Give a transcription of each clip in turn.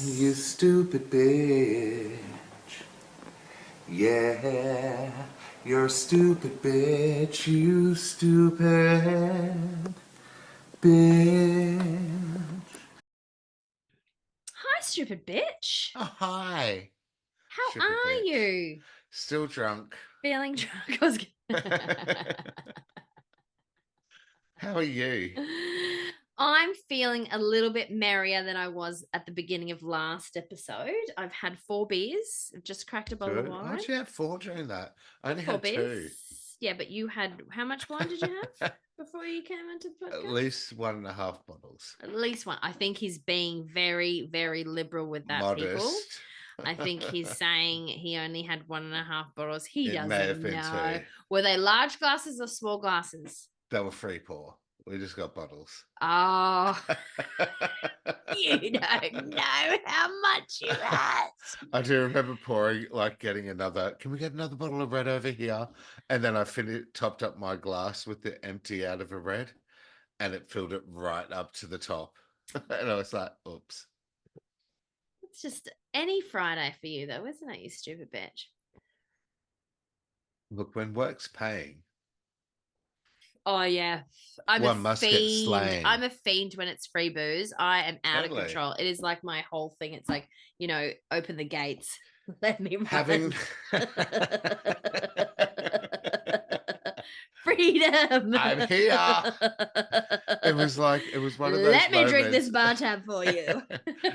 You stupid bitch. Yeah, you're a stupid bitch. You stupid bitch. Hi, stupid bitch. Oh, hi. How Stupid are bitch. you? Still drunk. Feeling drunk? I was How are you? I'm feeling a little bit merrier than I was at the beginning of last episode. I've had 4 beers. I've just cracked a bottle of Good. wine. How'd you have 4 during that? I only Four had beers. 2. Yeah, but you had how much wine did you have before you came into the At podcast? least 1.5 bottles. At least one. I think he's being very, very liberal with that, people. Modest. I think he's saying he only had 1.5 bottles. He It may have doesn't been know. 2. Were they large glasses or small glasses? They were free pour. We just got bottles. Oh, you don't know how much you had. I do remember pouring, like getting another. Can we get another bottle of red over here? And then I topped up my glass with the empty out of a red, and it filled it right up to the top. And I was like, "Oops." It's just any Friday for you, though, isn't it, you stupid bitch? Look, when work's paying, Oh yeah, I'm a one must get fiend. slain. I'm a fiend when it's free booze. I am out of Totally. control. It is like my whole thing. It's like, open the gates. Let me run. Having Freedom. I'm here. It was one of those Let me drink this moments. bar tab for you.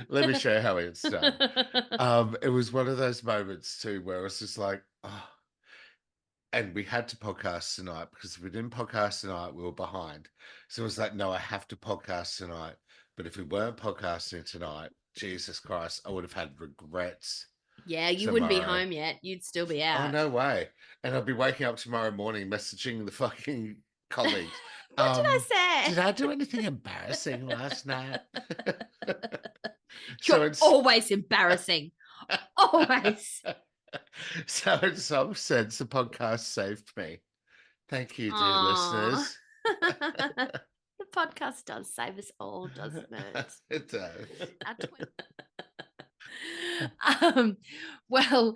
Let me show you how it's done. It was one of those moments too where it was just like, oh. And we had to podcast tonight because if we didn't podcast tonight, we were behind. So it was like, no, I have to podcast tonight. But if we weren't podcasting tonight, Jesus Christ, I would have had regrets. Yeah, you wouldn't be home yet. You'd still be out. Oh, no way. And I'll be waking up tomorrow morning messaging the fucking colleagues. What did I say? Did I do anything embarrassing last night? You're always embarrassing. Always. So in some sense, the podcast saved me. Thank you, dear listeners. The podcast does save us all, doesn't it? It does. Well,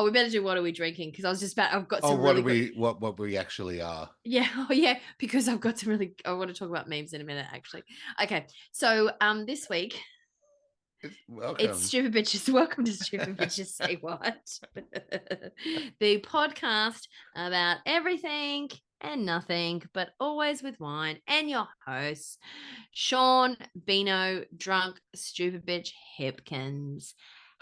we better do what are we drinking? Because I was just about. I've got some. What we actually are. Yeah, yeah. Because I've got some really. I want to talk about memes in a minute, actually. Okay, so this week. Welcome. It's Stupid Bitches. Welcome to Stupid Bitches Say What. The podcast about everything and nothing, but always with wine. And your hosts, Sean, Bino, Drunk, Stupid Bitch, Hipkins.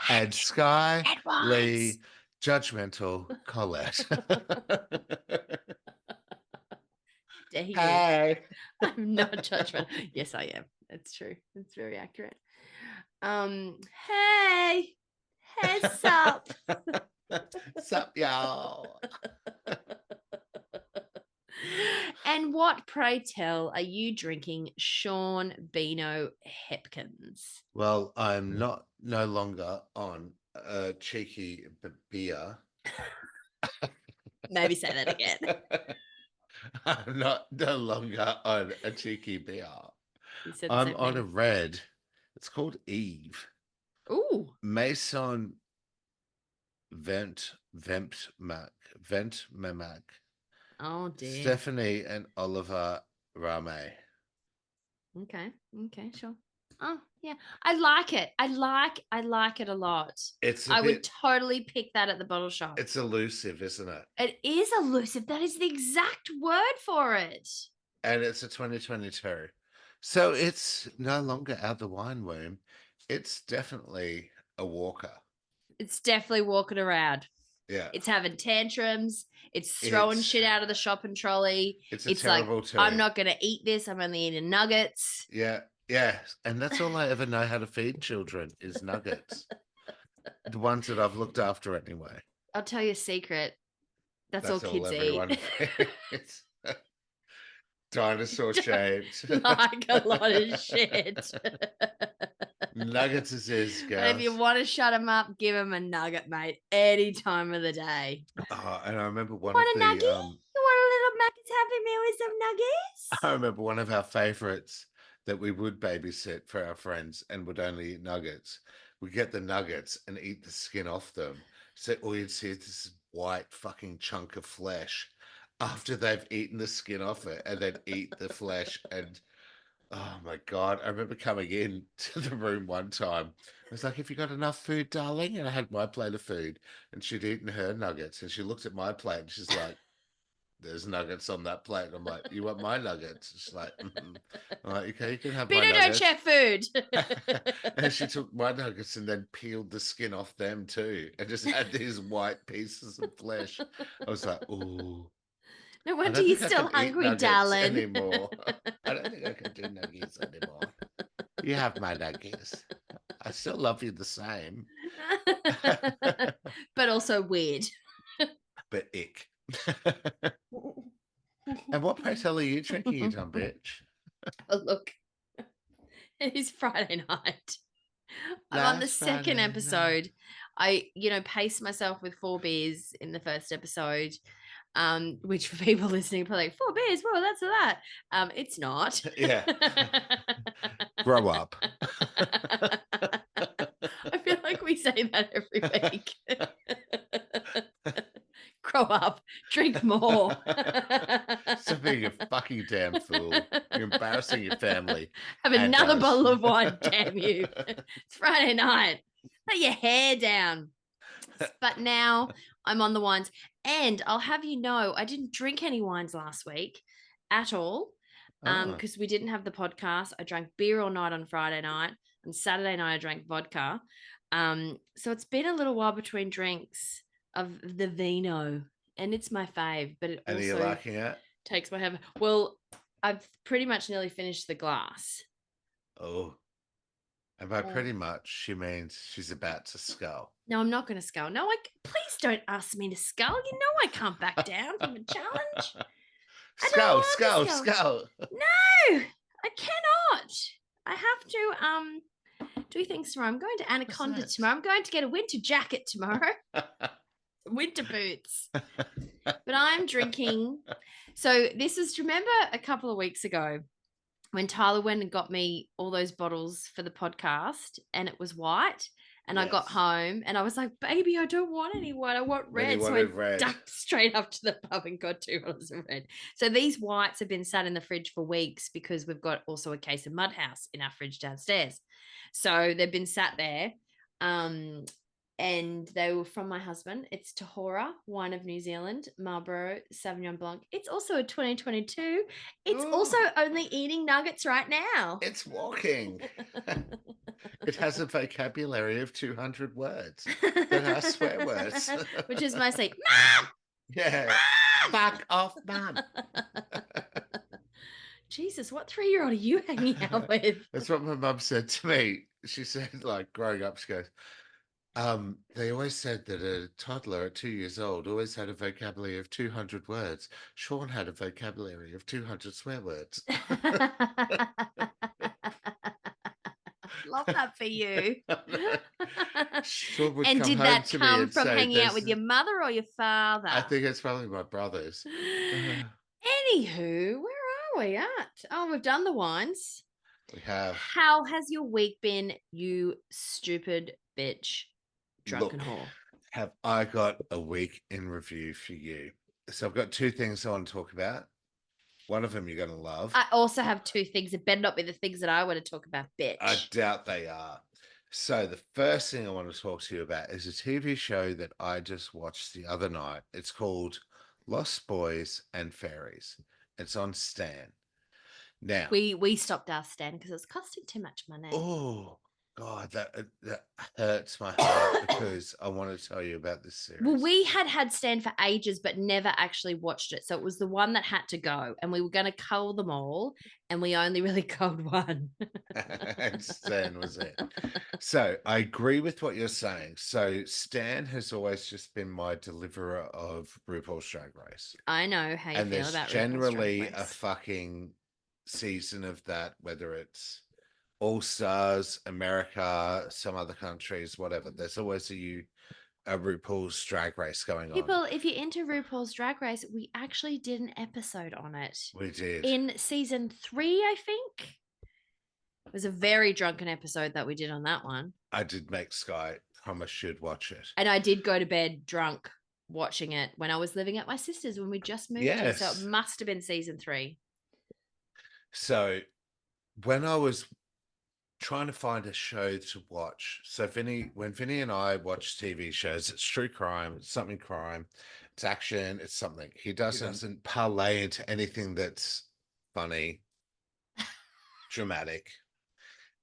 And Skye, Lee, Judgmental, Colette. Hey. I'm not judgmental. Yes, I am. It's true. It's very accurate. Hey, sup? Sup, y'all? And what, pray tell, are you drinking, Sean Bino Hipkins? Well, I'm no longer on a cheeky beer. Maybe say that again. I'm no longer on a cheeky beer. I'm on a red. It's called Eve. Ooh. Mason Vent Memak. Oh dear. Stephanie and Oliver Rame. Okay, sure. Oh yeah, I like it. I like it a lot. I would totally pick that at the bottle shop. It's elusive, isn't it? It is elusive. That is the exact word for it. And it's a 2022. So it's no longer out the wine womb. It's definitely a walker. It's definitely walking around. Yeah. It's having tantrums. It's throwing shit out of the shopping trolley. It's terrible like, I'm not going to eat this. I'm only eating nuggets. Yeah. Yeah. And that's all I ever know how to feed children is nuggets. The ones that I've looked after anyway. I'll tell you a secret. That's all kids eat. Dinosaur shaped. Like a lot of shit. Nuggets is girls. And if you want to shut them up, give them a nugget, mate. Any time of the day. And I remember You want a little Maggie's Happy Meal with some nuggets? I remember one of our favorites that we would babysit for our friends and would only eat nuggets. We get the nuggets and eat the skin off them. So all you'd see is this white fucking chunk of flesh after they've eaten the skin off it, and then eat the flesh. And oh my God, I remember coming in to the room one time. I was like, "Have you got enough food, darling?" And I had my plate of food, and she'd eaten her nuggets, and she looked at my plate and she's like, "There's nuggets on that plate." I'm like, "You want my nuggets?" She's like, "Mm-hmm." I'm like, "Okay, you can have my Pino don't nuggets." share food. And she took my nuggets and then peeled the skin off them too, and just had these white pieces of flesh. I was like, "Ooh, No I wonder don't you're think I still can eat hungry, nuggets darling. anymore. I don't think I can do nuggets anymore. You have my nuggets. I still love you the same." But also weird. But ick. And what pray tell are you drinking, you dumb bitch? Oh, look, it is Friday night. I'm on the Last second Friday episode. night. I, paced myself with 4 beers in the first episode. Which for people listening, probably like 4 beers, well, that's a lot. It's not. Yeah. Grow up. I feel like we say that every week. Grow up, drink more. Stop being a fucking damn fool. You're embarrassing your family. Have and another us. bottle of wine, damn you. It's Friday night. Let your hair down. But now I'm on the wines. And I'll have you know, I didn't drink any wines last week at all. Oh. Because we didn't have the podcast. I drank beer all night on Friday night. And Saturday night I drank vodka. So it's been a little while between drinks of the vino. And it's my fave, but it And are you also liking it? takes my heaven. Well, I've pretty much nearly finished the glass. Oh. And by pretty much, she means she's about to scull. No, I'm not going to scull. No, please don't ask me to scull. You know I can't back down from a challenge. Scull. No, I cannot. I have to do things tomorrow. I'm going to Anaconda tomorrow. I'm going to get a winter jacket tomorrow. Winter boots. But I'm drinking. So this is, remember a couple of weeks ago when Tyler went and got me all those bottles for the podcast and it was white. And I got home and I was like, "Baby, I don't want any white. I want red." So I ducked straight up to the pub and got 2 bottles of red. So these whites have been sat in the fridge for weeks because we've got also a case of Mudhouse in our fridge downstairs. So they've been sat there. And they were from my husband. It's Tahora, wine of New Zealand, Marlborough, Sauvignon Blanc. It's also a 2022. It's also only eating nuggets right now. It's walking. It has a vocabulary of 200 words that are swear words. Which is mostly, Mom! Yeah. Mom! Fuck off, Mum. Jesus, what 3-year-old are you hanging out with? That's what my mum said to me. She said, like, growing up, she goes, they always said that a toddler at 2 years old always had a vocabulary of 200 words. Sean had a vocabulary of 200 swear words. Love that for you. Sean would and come did home that to come me and from say, hanging out with your mother or your father? I think it's probably my brothers. Anywho, where are we at? Oh, we've done the wines. We have. How has your week been, you stupid bitch, drunken whore? Have I got a week in review for you? So I've got 2 things I want to talk about. One of them you're going to love. I also have 2 things. It better not be the things that I want to talk about, bitch. I doubt they are. So the first thing I want to talk to you about is a TV show that I just watched the other night. It's called Lost Boys and Fairies. It's on Stan. Now we stopped our Stan because it's costing too much money. Oh God, that hurts my heart because I want to tell you about this series. Well, we had Stan for ages, but never actually watched it. So it was the one that had to go, and we were going to cull them all, and we only really culled one. And Stan was it. So I agree with what you're saying. So Stan has always just been my deliverer of RuPaul's Drag Race. I know how you feel about RuPaul's Drag Race. And there's generally a fucking season of that, whether it's All Stars, America, some other countries, whatever. There's always a RuPaul's Drag Race going on. People, if you're into RuPaul's Drag Race, we actually did an episode on it. We did. In season 3, I think. It was a very drunken episode that we did on that one. I did make Skye promise she'd watch it. And I did go to bed drunk watching it when I was living at my sister's when we just moved here. So it Yes. must have been season 3. So when I was trying to find a show to watch, so when Vinny and I watch TV shows, it's true crime, it's something crime, it's action, it's something. He doesn't parlay into anything that's funny, dramatic,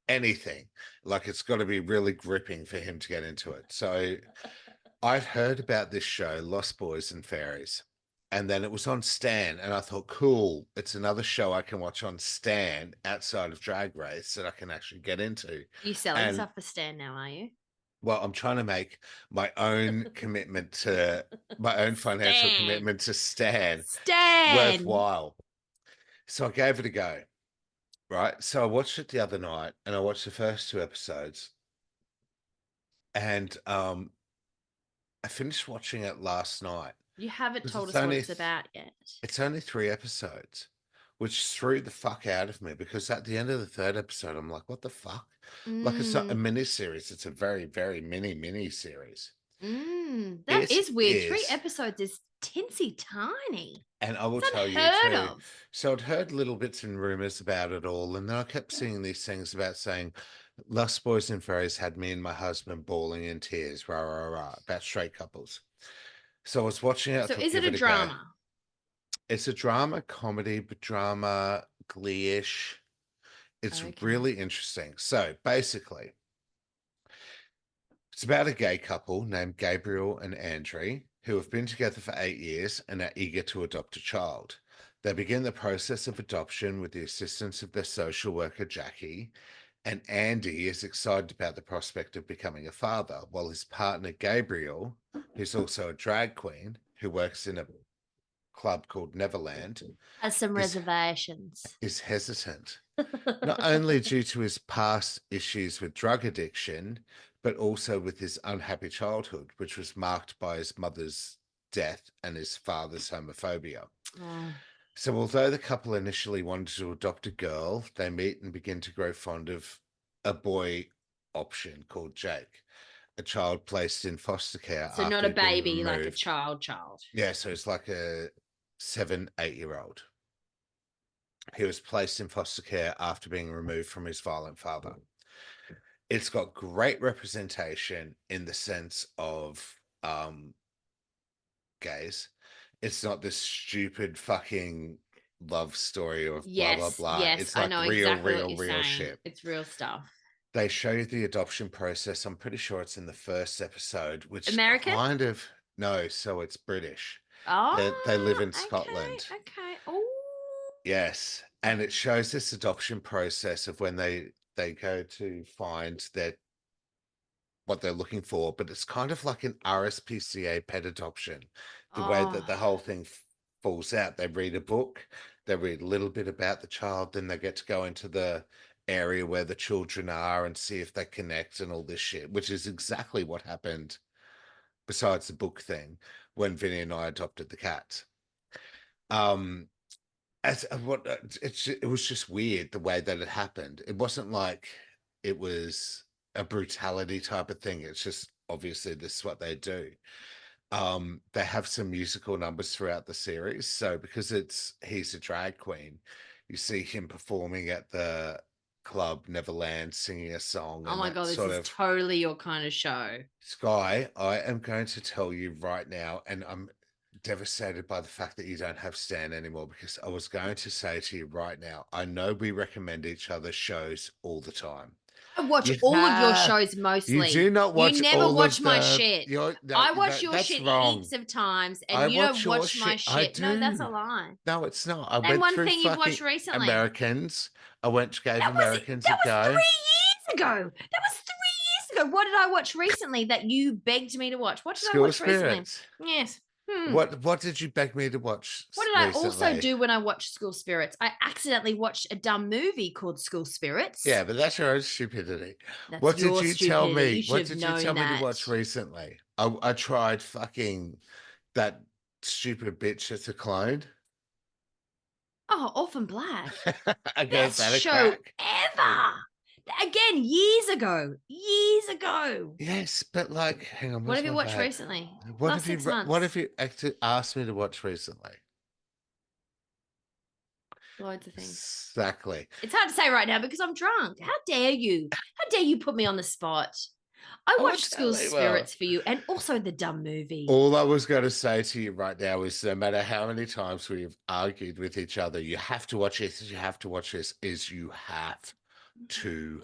anything. Like it's got to be really gripping for him to get into it. So I'd heard about this show, Lost Boys and Fairies, and then it was on Stan, and I thought, cool, it's another show I can watch on Stan outside of Drag Race that I can actually get into. You selling And stuff for Stan now, are you? well, I'm trying to make my own commitment to my own financial Stan. commitment to Stan Stan. worthwhile. So I gave it a go. Right. So I watched it the other night and I watched the first 2 episodes. And I finished watching it last night. You haven't Because told it's us what only it's about yet. It's only 3 episodes, which threw the fuck out of me because at the end of the 3rd episode, I'm like, what the fuck? Like it's not a mini series, it's a very, very mini series. That is weird. 3 episodes is tinsy tiny. And I will It's tell you unheard too. of. So I'd heard little bits and rumors about it all, and then I kept seeing these things about saying Lost Boys and Fairies had me and my husband bawling in tears, rah rah rah, about straight couples. So I was watching it. I So thought, is it give a it a go. drama? It's a drama, comedy, but drama, glee-ish. It's really interesting. So basically, it's about a gay couple named Gabriel and Andre who have been together for 8 years and are eager to adopt a child. They begin the process of adoption with the assistance of their social worker, Jackie, and Andy is excited about the prospect of becoming a father, while his partner, Gabriel, who's also a drag queen, who works in a club called Neverland, Has some reservations. is hesitant, not only due to his past issues with drug addiction, but also with his unhappy childhood, which was marked by his mother's death and his father's homophobia. Oh. So although the couple initially wanted to adopt a girl, they meet and begin to grow fond of a boy option called Jake, a child placed in foster care. So not a baby, like a child. Yeah, so it's like a 7-8-year-old. He was placed in foster care after being removed from his violent father. It's got great representation in the sense of gays. It's not this stupid fucking love story of blah blah blah. Yes, It's like I know real, exactly real, what you're real saying. shit. It's real stuff. They show you the adoption process. I'm pretty sure it's in the first episode, which American? kind of no, so it's British. Oh, they live in Scotland. Okay. Oh, yes, and it shows this adoption process of when they go to find what they're looking for, but it's kind of like an RSPCA pet adoption. The way that the whole thing falls out. They read a book, they read a little bit about the child, then they get to go into the area where the children are and see if they connect and all this shit, which is exactly what happened besides the book thing when Vinny and I adopted the cats. It was just weird the way that it happened. It wasn't like it was a brutality type of thing. It's just obviously this is what they do. They have some musical numbers throughout the series. So because he's a drag queen, you see him performing at the club Neverland singing a song. Oh my God, this is totally your kind of show. Skye, I am going to tell you right now, and I'm devastated by the fact that you don't have Stan anymore, because I was going to say to you right now, I know we recommend each other shows all the time. I watch all of your shows mostly. You do not watch. You never watch my shit. I watch your shit heaps of times, and you don't watch my shit. No, that's a lie. No, it's not. I went one thing you've watched recently. Americans. I gave Americans a go. That was 3 years ago. That was 3 years ago. What did I watch recently that you begged me to watch? What did I watch recently? Yes. What did you beg me to watch? What did I also do when I watched School Spirits? I accidentally watched a dumb movie called School Spirits. Yeah, but that's your own stupidity. What did you tell me? What did you tell me to watch recently? I tried fucking that stupid bitch that's a clone. Oh, Orphan Black. Best show ever. Again, years ago. Years ago. Yes, but like, hang on, What where's have you my watched vape? recently? What Last have you 6 what months. have you actually asked me to watch recently? Loads of things. Exactly. It's hard to say right now because I'm drunk. How dare you? How dare you put me on the spot? I I'll watched tell School you what. Spirits for you and also the dumb movie. All I was going to say to you right now is no matter how many times we've argued with each other, you have to watch this, you have to watch this, is you have to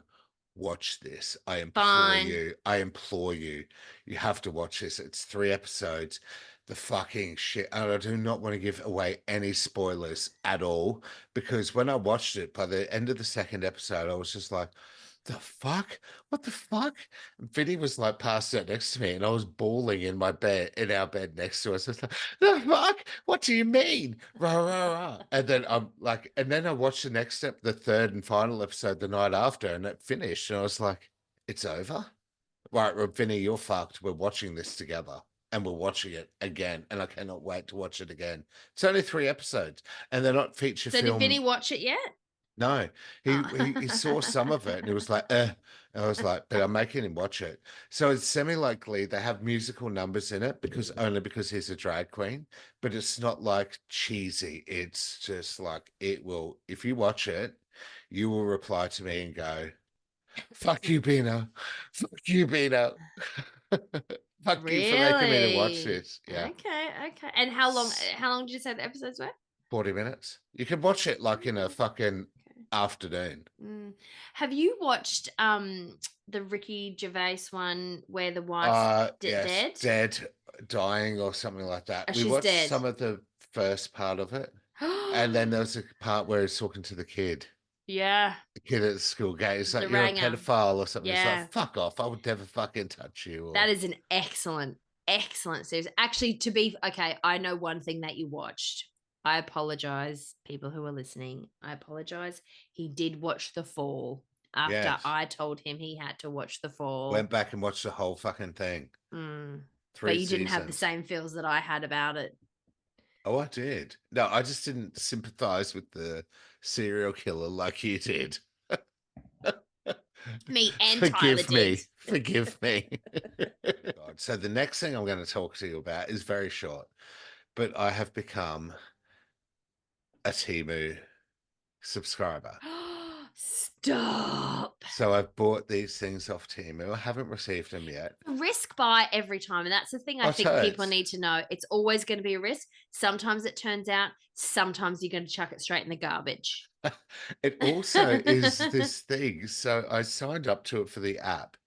watch this. I implore Fine. you. I implore you. You have to watch this. It's 3 episodes. The fucking shit. And I do not want to give away any spoilers at all because when I watched it, by the end of the second episode, I was just like, the fuck? What the fuck? And Vinny was like passed out next to me and I was bawling in my bed, in our bed next to us. I was like, the fuck? What do you mean? Rah, rah, rah. And then I'm like, and then I watched the next step, the third and final episode the night after, and it finished. And I was like, it's over? Right, Vinny, you're fucked. We're watching this together. And we're watching it again. And I cannot wait to watch it again. It's only 3 episodes. And they're not feature So did Vinny film. watch it yet? No, Oh. he saw some of it and he was like, And I was like, but I'm making him watch it. So it's semi-likely they have musical numbers in it because only because he's a drag queen, but it's not like cheesy. It's just like it will, if you watch it, you will reply to me and go, fuck you, Bino. Fuck you, Bino. Fuck you for making me to watch Really? this. Yeah. Okay, okay. And how long did you say the episodes were? 40 minutes. You can watch it like in a fucking Okay. afternoon. Have you watched the Ricky Gervais one where the wife's Yes, dead? dead, dying, or something like that. Oh, We she's watched dead. some of the first part of it, and then there's a part where he's talking to Yeah, the kid at the school gate. It's like, the you're a ranger. pedophile or something. It's Yeah, like, fuck off. I would never fucking touch you. Or that is an excellent series. Actually, to be okay, I know one thing that you watched. I apologize, people who are listening. I apologize. He did watch The Fall after yes, I told him he had to watch The Fall. went back and watched the whole fucking thing. 3 But you didn't have the same feels that I had about it. Oh, I did. No, I just didn't sympathize with the serial killer like you did. Me and Tyler did. Forgive me. God. So the next thing I'm going to talk to you about is very short, but I have become a Temu subscriber. Stop. So I've bought these things off Temu. I haven't received them yet. Risk buy every time. And that's the thing I think people need to know. It's always going to be a risk. Sometimes it turns out, sometimes you're going to chuck it straight in the garbage. It also is this thing. So I signed up to it for the app,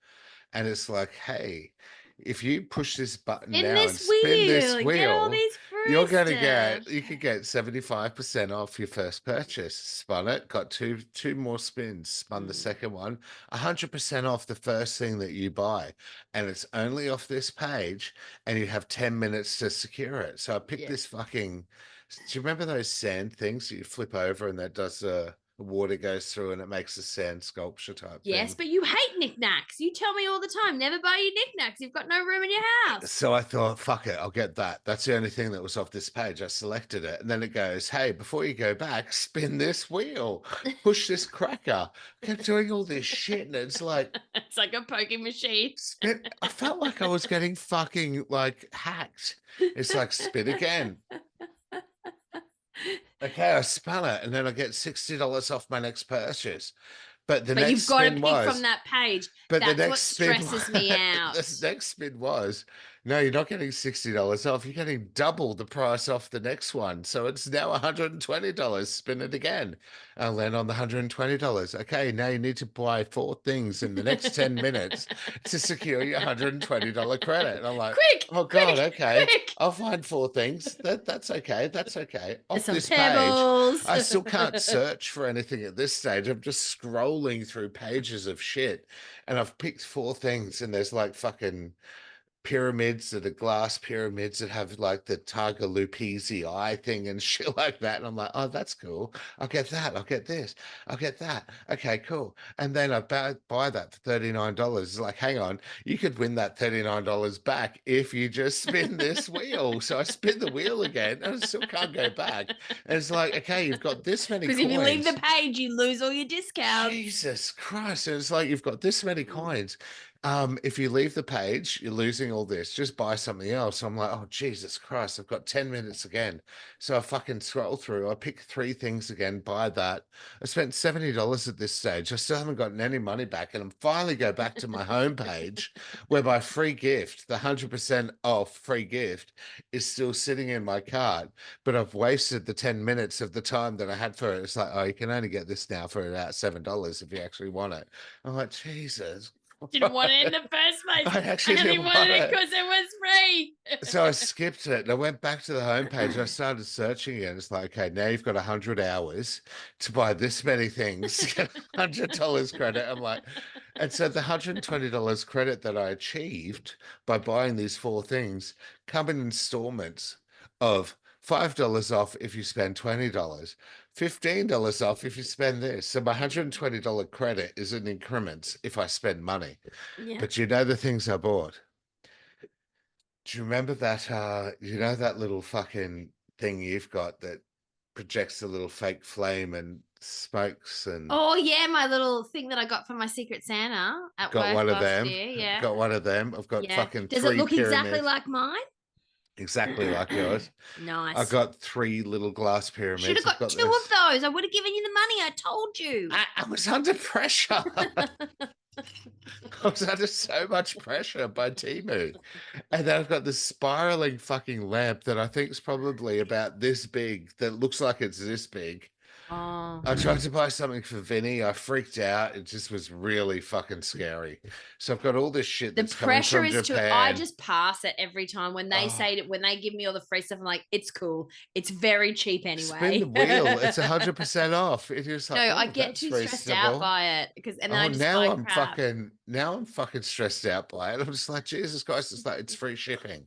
and it's like, hey, if you push this button now and spin this Get all wheel, these free you're going to stuff. you could get 75% off your first purchase. Spun it, got two more spins, spun the second one, 100% off the first thing that you buy. And it's only off this page, and you have 10 minutes to secure it. So I picked this fucking, do you remember those sand things that you flip over and that does the water goes through and it makes a sand sculpture type Yes, thing? but you hate knickknacks. You tell me all the time, never buy you knickknacks. You've got no room in your house. So I thought, fuck it, I'll get that. That's the only thing that was off this page. I selected it. And then it goes, hey, before you go back, spin this wheel, push this cracker. I kept doing all this shit. And it's like, it's like a poking machine. I felt like I was getting fucking like hacked. It's like, spin again. Okay, I spun it. And then I get $60 off my next purchase. But the next you've got to spin pick from that page. But that's the next what stresses me out. The next spin was, no, you're not getting $60 off. You're getting double the price off the next one. So it's now $120. Spin it again. And then on the $120. Okay, now you need to buy 4 things in the next 10 minutes to secure your $120 credit. And I'm like, quick, oh God, quick, okay. quick. I'll find 4 things. That's okay. That's okay. Off Some this pebbles. page, I still can't search for anything at this stage. I'm just scrolling through pages of shit, and I've picked 4 things, and there's like fucking pyramids that are glass pyramids that have like the Tiger Lupisi eye thing and shit like that. And I'm like, oh, that's cool. I'll get that. I'll get this. I'll get that. Okay, cool. And then I buy that for $39. It's like, hang on, you could win that $39 back if you just spin this wheel. So I spin the wheel again and I still can't go back. And it's like, okay, you've got this many Because coins. if you leave the page, you lose all your discounts. Jesus Christ. And it's like, you've got this many coins. If you leave the page, you're losing all this. Just buy something else. I'm like, oh, Jesus Christ, I've got 10 minutes again. So I fucking scroll through. I pick 3 things again, buy that. I spent $70 at this stage. I still haven't gotten any money back. And I'm finally go back to my homepage where my free gift, the 100% off free gift, is still sitting in my cart. But I've wasted the 10 minutes of the time that I had for it. It's like, oh, you can only get this now for about $7 if you actually want it. I'm like, Jesus. Didn't want it in the first place. I actually only didn't wanted want it because it was free. So I skipped it and I went back to the homepage and I started searching again. It's like, okay, now you've got 100 hours to buy this many things, get $100 credit. I'm like, and so the $120 credit that I achieved by buying these 4 things come in installments of $5 off if you spend $20, $15 off if you spend this. So my $120 credit is in increments if I spend money. Yeah. But you know the things I bought. Do you remember that that little fucking thing you've got that projects a little fake flame and smokes and Oh yeah, my little thing that I got from my Secret Santa at got work one of last them? year. Yeah. Got one of them. I've got Yeah. fucking Does it 3 look exactly pyramids. like mine? Exactly like yours. Nice. I got 3 little glass pyramids. Should have got 2 of those. I would have given you the money. I told you. I was under pressure. I was under so much pressure by Temu. And then I've got this spiraling fucking lamp that I think is probably about this big, that looks like it's this big. Oh. I tried to buy something for Vinny. I freaked out. It just was really fucking scary. So I've got all this shit The that's coming pressure from is Japan. I just pass it every time when they say it, when they give me all the free stuff. I'm like, it's cool. It's very cheap anyway. Spin the wheel. It's 100% off. It is like, no, I get too stressed out by it because and then I just now buy I'm crap. I'm fucking stressed out by it. I'm just like, Jesus Christ, it's like it's free shipping.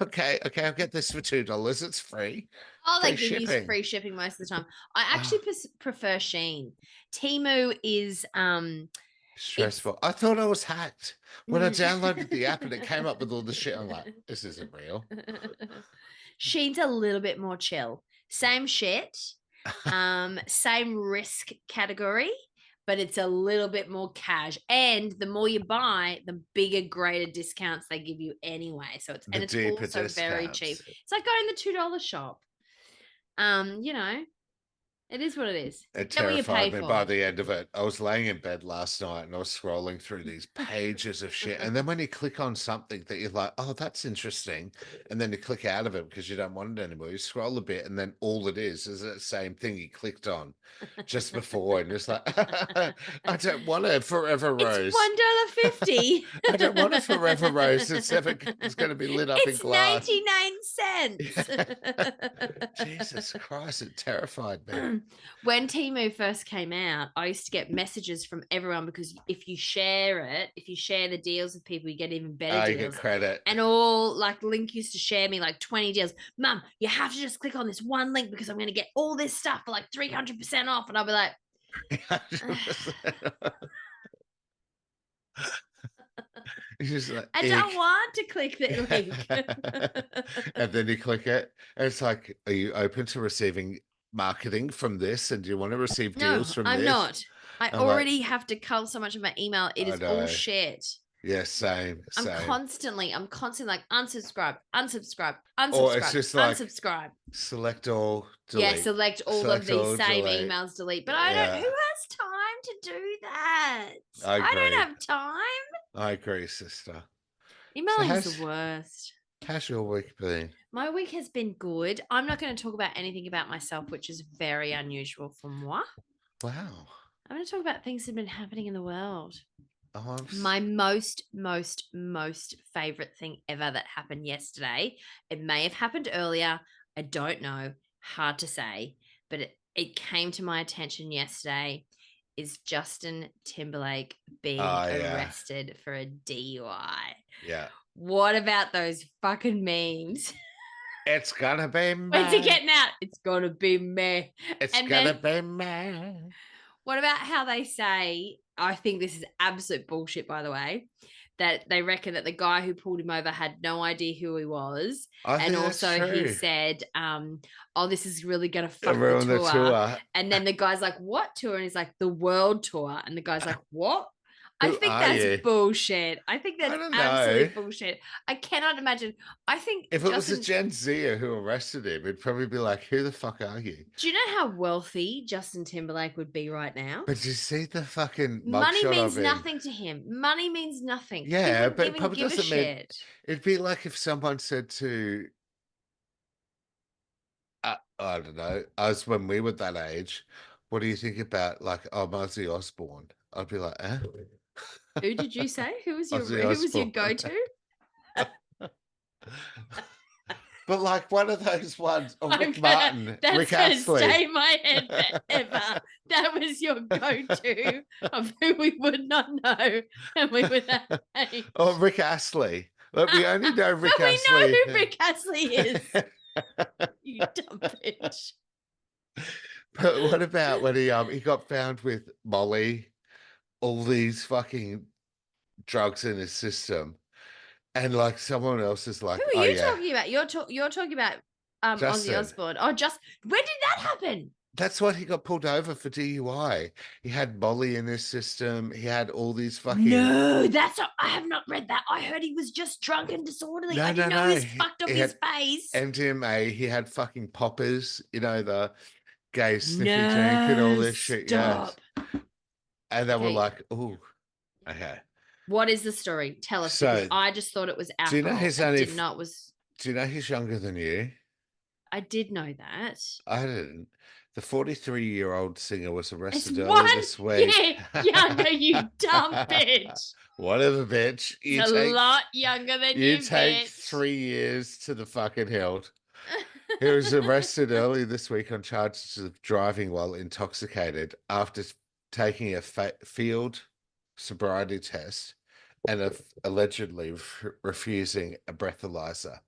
Okay, I'll get this for $2. It's free. Oh, they Free give you shipping. free shipping most of the time. I actually prefer Shein. Temu is stressful. I thought I was hacked when I downloaded the app and it came up with all the shit. I'm like, this isn't real. Shein's a little bit more chill. Same shit, same risk category, but it's a little bit more cash. And the more you buy, the bigger, greater discounts they give you anyway. So it's also very cheap. It's like going to the $2 shop. It is what it is. It terrified me by the end of it. I was laying in bed last night and I was scrolling through these pages of shit. And then when you click on something that you're like, oh, that's interesting. And then you click out of it because you don't want it anymore. You scroll a bit and then all it is that same thing you clicked on just before. And it's like, I don't want a Forever Rose. It's $1.50. I don't want a Forever Rose. It's going to be lit up in glass. 99 cents. Jesus Christ, it terrified me. When Temu first came out, I used to get messages from everyone because if you share the deals with people, you get even better deals. You get credit. And all Link used to share me 20 deals. Mum, you have to just click on this one link because I'm going to get all this stuff for 300% off. And I'll be like, 300%. I don't want to click the link. And then you click it. And it's like, are you open to receiving marketing from this? And do you want to receive deals from this? I'm not. I already have to cull so much of my email. It is all shit. Yeah, same. I'm constantly unsubscribe. Or it's just unsubscribe. Select all, delete. Yeah, select all of these same emails, delete. But I don't. Who has time to do that? I don't have time. I agree, sister. Emailing is the worst. How's your week been? My week has been good. I'm not going to talk about anything about myself, which is very unusual for moi. Wow. I'm going to talk about things that have been happening in the world. Oh, my most favorite thing ever that happened yesterday. It may have happened earlier. I don't know. Hard to say. But it came to my attention yesterday. is Justin Timberlake being Oh, yeah. arrested for a DUI. Yeah. What about those fucking memes? It's gonna be When's he me. getting out? It's gonna be me. It's And gonna then be me. what about how they say, I think this is absolute bullshit, by the way, that they reckon that the guy who pulled him over had no idea who he was. I And think that's also he true. said, oh, this is really going to fuck Ruin the the tour. And then the guy's like, what tour? And he's like, the world tour. And the guy's like, what? I Who think are that's you? bullshit. I think I that's don't know. absolute bullshit. I cannot imagine. I think If it was a Justin, Gen Zer who arrested him, it'd probably be like, who the fuck are you? do you know how wealthy Justin Timberlake would be right now? But you see the fucking Money mugshot means of him. nothing to him. Money means nothing. He Yeah, wouldn't but it even probably give a doesn't mean shit. it'd be like if someone said to I don't know, us when we were that age, what do you think about like Ozzy Osbourne? I'd be like, eh? Who did you say? Ozzy Who was your Osbourne. go-to? But like one of those ones, or Rick That's Martin, gonna Rick Astley. stay in my head forever. That was your go-to of who we would not know, and we were that age. Or Rick Astley. Look, we only know Rick But we Astley. know who Rick Astley is. You dumb bitch. But what about when he got found with Molly, all these fucking drugs in his system, and like someone else is like, Who are oh you yeah, talking about? You're talking about Ozzy Justin. Osbourne. Oh, just when did that happen? That's what he got pulled over for DUI. He had Molly in his system. He had all these fucking No, I have not read that. I heard he was just drunk and disorderly. I didn't know he was fucked off He his had face. MDMA. He had fucking poppers. You know, the gay sniffy drink and all No, this shit. stop. Yeah, and they were Okay, like, "Oh, okay." what is the story? Tell us, because So, I just thought it was do you know alcohol. he's I only? did not was. Do you know he's younger than you? I did know that. I didn't. The 43-year-old singer was It's arrested earlier 1 this week. year younger, you dumb bitch. Whatever, bitch. It's a lot younger than you, take bitch. 3 years to the fucking hilt. He was arrested early this week on charges of driving while intoxicated after taking a field sobriety test and allegedly refusing a breathalyzer.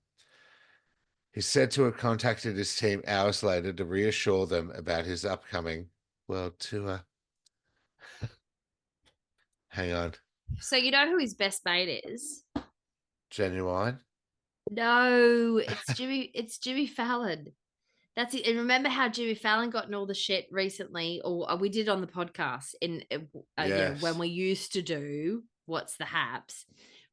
He's said to have contacted his team hours later to reassure them about his upcoming world tour. Hang on. So you know who his best mate is? Genuine? No, it's Jimmy. It's Jimmy Fallon. That's it. And remember how Jimmy Fallon got in all the shit recently, or we did on the podcast Yes. when we used to do What's the Haps.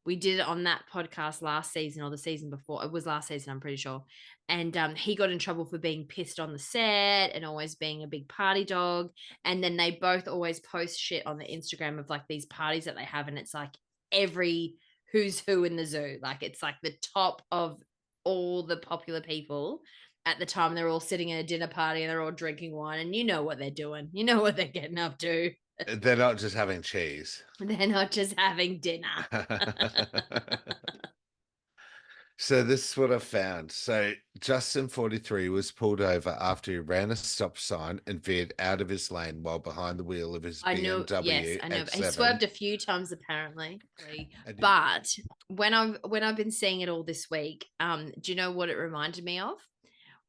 We did it on that podcast last season or the season before. It was last season, I'm pretty sure. And he got in trouble for being pissed on the set and always being a big party dog. And then they both always post shit on the Instagram of like these parties that they have, and it's like every who's who in the zoo. Like it's like the top of all the popular people at the time. They're all sitting at a dinner party and they're all drinking wine, and you know what they're doing. You know what they're getting up to. They're not just having cheese. They're not just having dinner. So this is what I found. So Justin 43 was pulled over after he ran a stop sign and veered out of his lane while behind the wheel of his BMW. Yes, I know. He X7. swerved a few times apparently. But when I've been seeing it all this week, do you know what it reminded me of?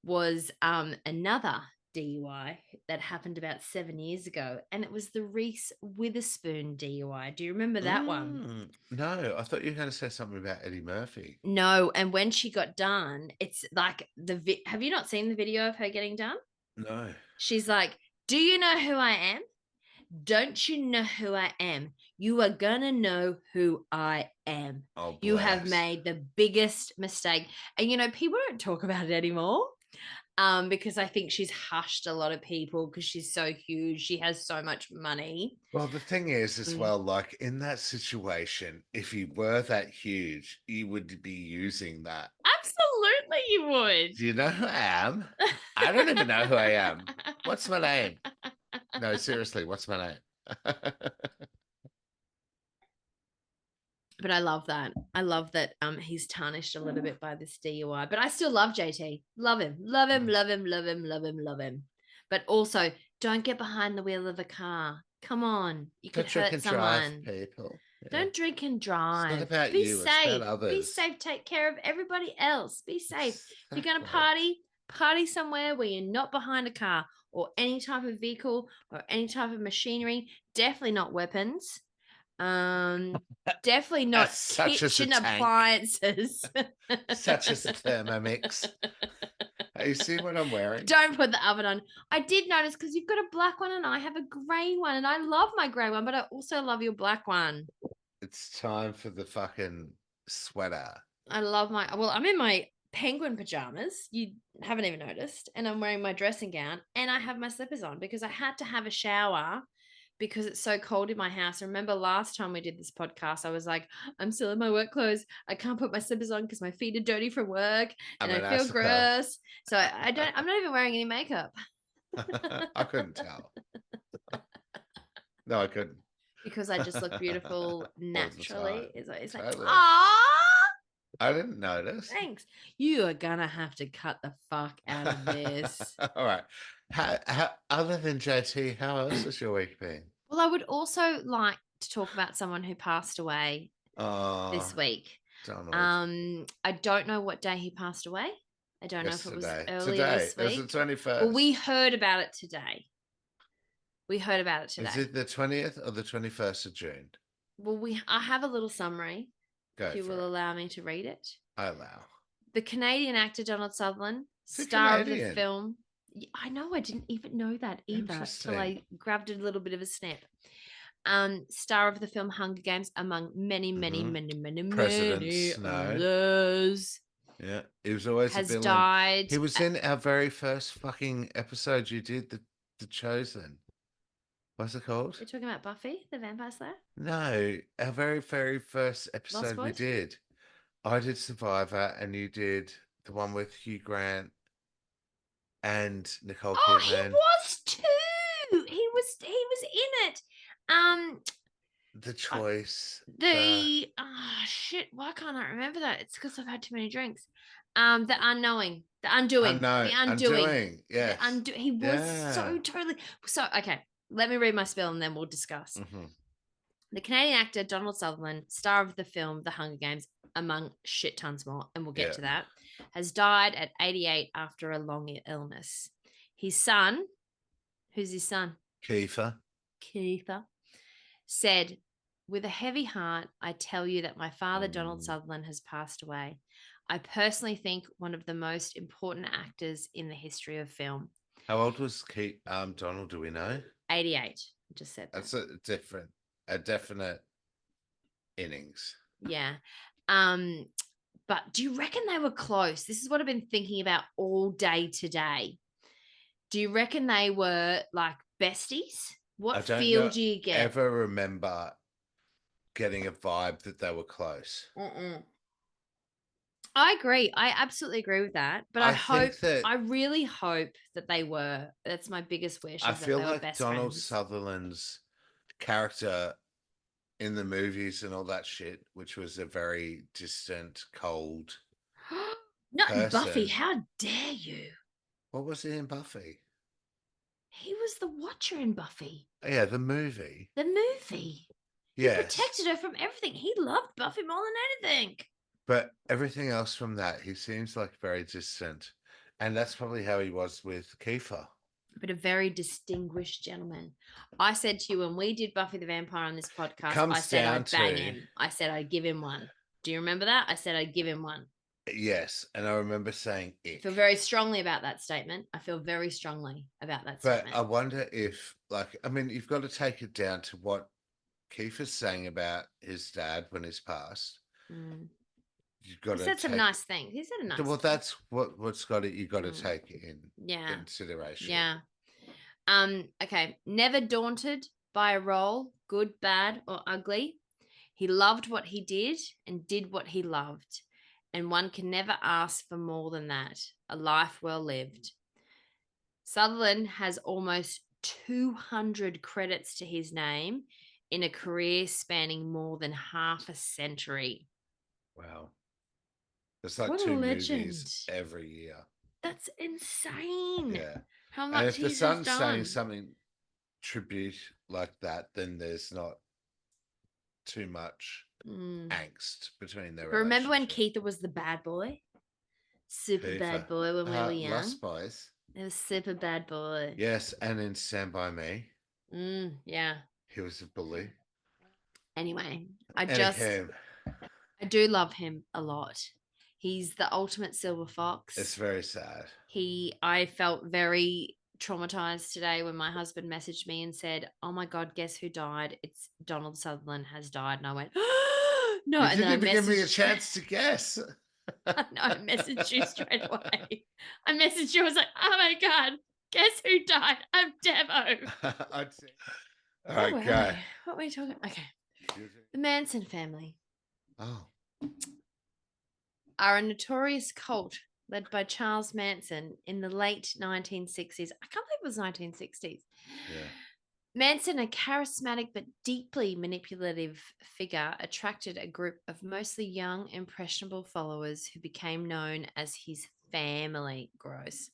Was another DUI that happened about 7 years ago, and it was the Reese Witherspoon DUI. Do you remember that one? No, I thought you were going to say something about Eddie Murphy. No, and when she got done, it's like have you not seen the video of her getting done? No. She's like, "Do you know who I am? Don't you know who I am? You are gonna know who I am. Oh, you have made the biggest mistake." And you know, people don't talk about it anymore. Because I think she's hushed a lot of people because she's so huge. She has so much money. Well, the thing is, as well, like in that situation, if you were that huge, you would be using that. Absolutely, you would. Do you know who I am? I don't even know who I am. What's my name? No, seriously, what's my name? But I love that. I love that he's tarnished a little bit by this DUI. But I still love JT. Love him. Love him, love him, love him, love him, love him. But also, don't get behind the wheel of a car. Come on. You could Don't drink hurt and drive, someone. people. Yeah. Don't drink and drive. It's not about Be you, safe. it's about others. Be safe. Take care of everybody else. Be safe. If you're going to Exactly. party somewhere where you're not behind a car or any type of vehicle or any type of machinery. Definitely not weapons. Definitely not Such as a kitchen tank. appliances. Such as a Thermomix. You see what I'm wearing? Don't put the oven on. I did notice because you've got a black one and I have a grey one, and I love my grey one, but I also love your black one. It's time for the fucking sweater. I love I'm in my penguin pajamas. You haven't even noticed. And I'm wearing my dressing gown and I have my slippers on because I had to have a shower because it's so cold in my house. Remember last time we did this podcast, I was like, I'm still in my work clothes. I can't put my slippers on because my feet are dirty from work and I feel gross. So I'm not even wearing any makeup. I couldn't tell. No, I couldn't. Because I just look beautiful naturally. It's like, Totally. ah. I didn't notice. Thanks. You are gonna have to cut the fuck out of this. All right. How, other than JT, how else has your week been? Well, I would also like to talk about someone who passed away this week. Donald. I don't know what day he passed away. I don't know if it was earlier this week. It was the 21st. Well, we heard about it today. Is it the 20th or the 21st of June? Well, I have a little summary. Go if you will allow me to read it. I allow. The Canadian actor Donald Sutherland, star of the film. I know, I didn't even know that either until I grabbed a little bit of a snap. Star of the film Hunger Games, among many Presidents, others. Yeah, he was always a villain. Died. He was in our very first fucking episode you did, the Chosen. What's it called? You're talking about Buffy, the Vampire Slayer? No, our very, very first episode we did. I did Survivor and you did the one with Hugh Grant and Nicole Kidman. He was too. He was in it. The Choice. Shit, why can't I remember that? It's because I've had too many drinks. The Unknowing. The Undoing. The Undoing. Yes. He was so totally. So, okay. Let me read my spiel and then we'll discuss. The Canadian actor Donald Sutherland, star of the film The Hunger Games, among shit tons more, and we'll get to that, has died at 88 after a long illness. His son, who's his son? Kiefer, said, with a heavy heart, I tell you that my father, Donald Sutherland, has passed away. I personally think one of the most important actors in the history of film. How old was Donald, do we know? 88. I just said that. That's a definite innings. Yeah. But do you reckon they were close? This is what I've been thinking about all day today. Do you reckon they were like besties? What feel do you get? I don't ever remember getting a vibe that they were close. I agree. I absolutely agree with that. But I really hope that they were. That's my biggest wish. I feel like Donald Sutherland's character in the movies and all that shit, which was a very distant, cold Not in Buffy. How dare you? What was he in Buffy? He was the Watcher in Buffy. Yeah, the movie. He protected her from everything. He loved Buffy more than anything. But everything else from that, he seems like very distant. And that's probably how he was with Kiefer. But a very distinguished gentleman. I said to you when we did Buffy the Vampire on this podcast, I said I'd bang him. I said I'd give him one. Do you remember that? I said I'd give him one. Yes, and I remember saying it. I feel very strongly about that statement. But I wonder if, you've got to take it down to what Kiefer's saying about his dad when he's passed. You've got he said some nice things. He said a nice Well, that's what's got it. You've got to take it in consideration. Yeah. Okay. Never daunted by a role, good, bad, or ugly. He loved what he did and did what he loved. And one can never ask for more than that. A life well lived. Sutherland has almost 200 credits to his name in a career spanning more than half a century. Wow. It's like 2 movies every year. That's insane. Yeah. How much and if the son's saying something tribute like that, then there's not too much angst between their But remember when relationship. Keitha was the bad boy? Super bad boy when we were young. Lost Boys. It was super bad boy. Yes, and in Stand By Me. Yeah. He was a bully. Anyway, I do love him a lot. He's the ultimate silver fox. It's very sad. I felt very traumatized today when my husband messaged me and said, "Oh my God, guess who died? It's Donald Sutherland has died." And I went, "No." You and then didn't even give me a chance to guess. No, I messaged you straight away. I messaged you. I was like, "Oh my God, guess who died? I'm Devo." I'd say. All right, go. What were you talking about? Okay. The Manson family are a notorious cult led by Charles Manson in the late 1960s. I can't believe it was 1960s. Yeah. Manson, a charismatic but deeply manipulative figure, attracted a group of mostly young, impressionable followers who became known as his family. Gross.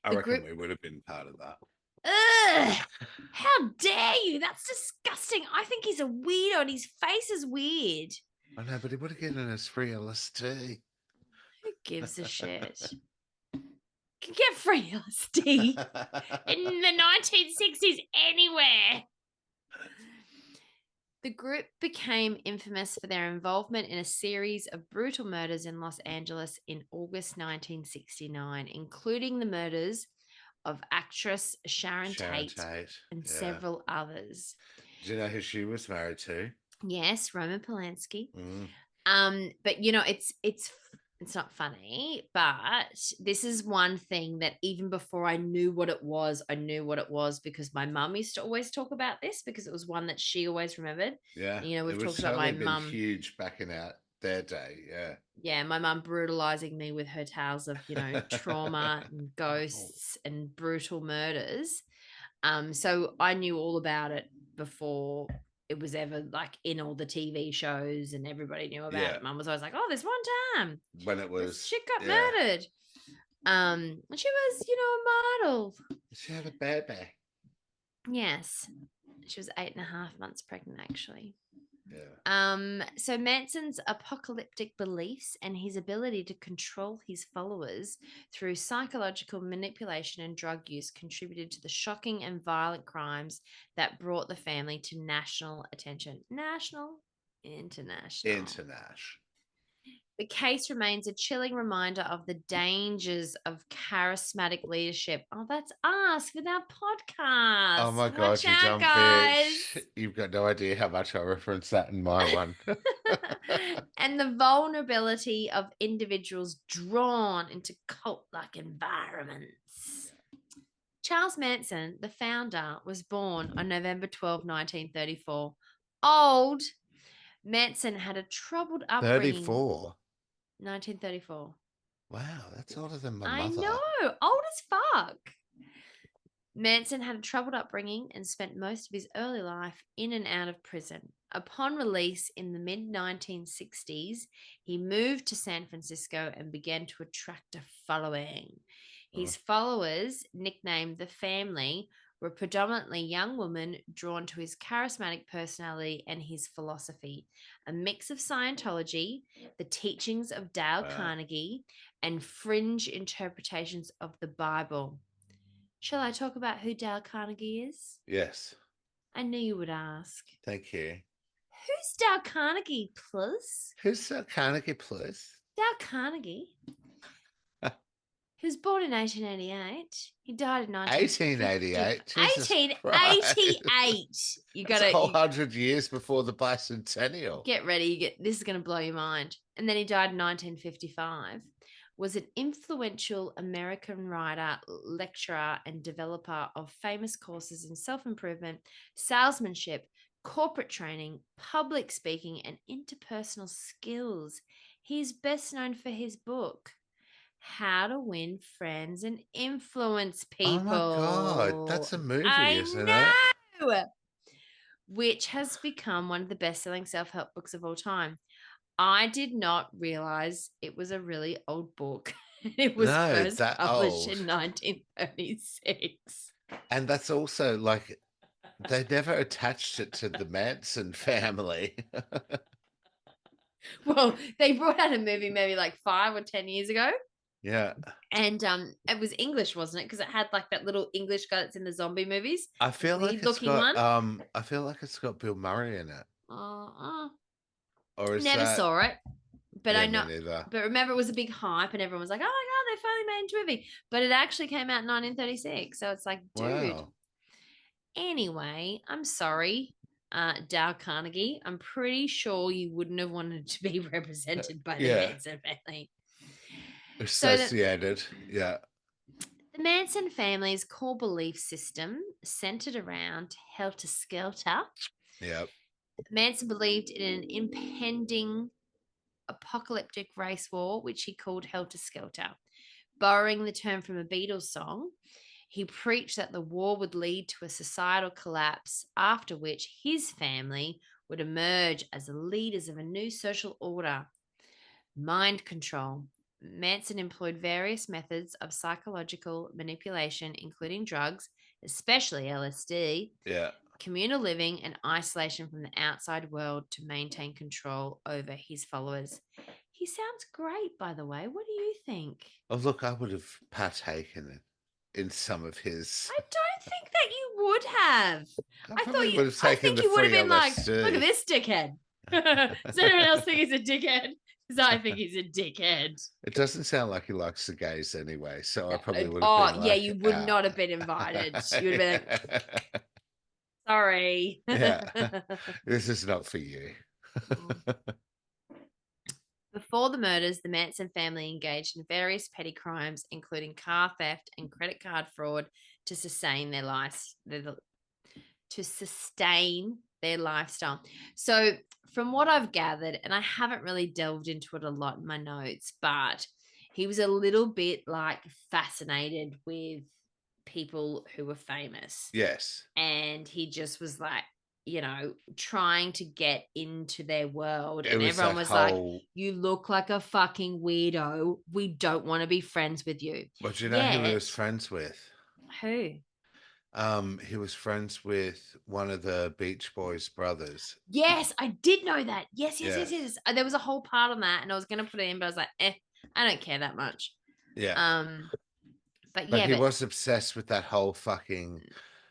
I reckon we would have been part of that. Ugh! How dare you? That's disgusting. I think he's a weirdo and his face is weird. I know, but he would have given us free LSD. Who gives a shit? Can get free LSD in the 1960s anywhere. The group became infamous for their involvement in a series of brutal murders in Los Angeles in August 1969, including the murders of actress Sharon Tate and several others. Do you know who she was married to? Yes, Roman Polanski. But it's not funny, but this is one thing that even before I knew what it was, I knew what it was because my mum used to always talk about this because it was one that she always remembered. Yeah. And, we've talked about my mum. Huge back in their day. Yeah. Yeah, my mum brutalizing me with her tales of, trauma and ghosts and brutal murders. So I knew all about it before it was ever like in all the TV shows and everybody knew about it. Mum was always like, "Oh, this one time when it was this chick got murdered." And she was, a model. She had a baby. Yes, she was 8.5 months pregnant, actually. Yeah. So Manson's apocalyptic beliefs and his ability to control his followers through psychological manipulation and drug use contributed to the shocking and violent crimes that brought the family to national attention. National? International. The case remains a chilling reminder of the dangers of charismatic leadership. Oh, that's us with our podcast. Oh my God, you dumb bitch. You've got no idea how much I reference that in my one. And the vulnerability of individuals drawn into cult-like environments. Charles Manson, the founder, was born on November 12, 1934. Old. Manson had a troubled upbringing. 34? 1934. Wow, that's older than my mother. I know, old as fuck. Manson had a troubled upbringing and spent most of his early life in and out of prison. Upon release in the mid-1960s, he moved to San Francisco and began to attract a following. His followers, nicknamed the Family, were predominantly young women drawn to his charismatic personality and his philosophy, a mix of Scientology, the teachings of Dale Carnegie, and fringe interpretations of the Bible. Shall I talk about who Dale Carnegie is? Yes. I knew you would ask. Thank you. Who's Dale Carnegie, plus? Who's Dale Carnegie, plus? Dale Carnegie. He was born in 1888. He died in 1888. 1888. You got a whole 100 years before the bicentennial. Get ready. This is going to blow your mind. And then he died in 1955. Was an influential American writer, lecturer, and developer of famous courses in self-improvement, salesmanship, corporate training, public speaking, and interpersonal skills. He's best known for his book, How to Win Friends and Influence People. Oh my God, that's a movie, isn't it? Which has become one of the best-selling self-help books of all time. I did not realize it was a really old book. It was first published in 1936. And that's also like They never attached it to the Manson family. Well, they brought out a movie maybe like 5 or 10 years ago. Yeah. And it was English, wasn't it? Because it had like that little English guy that's in the zombie movies. I feel like Weird it's looking got one. I feel like it's got Bill Murray in it. Or is Never that saw it. But Yeah, I me know, neither. but remember, it was a big hype, and everyone was like, "Oh my god, they finally made into a movie!" But it actually came out in 1936, so it's like, dude. Wow. Anyway, I'm sorry, Dale Carnegie. I'm pretty sure you wouldn't have wanted to be represented by the Yeah. Manson family. So Associated. Yeah. the Manson family's core belief system centered around helter skelter. Yeah. Manson believed in an impending apocalyptic race war, which he called helter skelter. Borrowing the term from a Beatles song, he preached that the war would lead to a societal collapse, after which his family would emerge as the leaders of a new social order. Mind control. Manson employed various methods of psychological manipulation, including drugs, especially LSD, Yeah. communal living, and isolation from the outside world to maintain control over his followers. He sounds great, by the way. What do you think? Oh, look, I would have partaken in some of his. I don't think that you would have. I probably would have taken think the you would have free been like, LSD. look at this dickhead. Does anyone else think he's a dickhead? Because I think he's a dickhead. It doesn't sound like he likes the gays anyway, so I probably would have Oh, been yeah, like, you would not have been invited. You would have been like, sorry. yeah, this is not for you. Before the murders, the Manson family engaged in various petty crimes, including car theft and credit card fraud, to sustain their lifestyle. So, from what I've gathered, and I haven't really delved into it a lot in my notes, but he was a little bit like fascinated with people who were famous. Yes. And he just was like, trying to get into their world. It And was everyone that was like, whole. you look like a fucking weirdo. We don't want to be friends with you. Well, do you know who he was friends with? Who? He was friends with one of the Beach Boys brothers. Yes, I did know that. Yes. Yes. There was a whole part on that, and I was going to put it in, but I was like, I don't care that much. Yeah. But he was obsessed with that whole fucking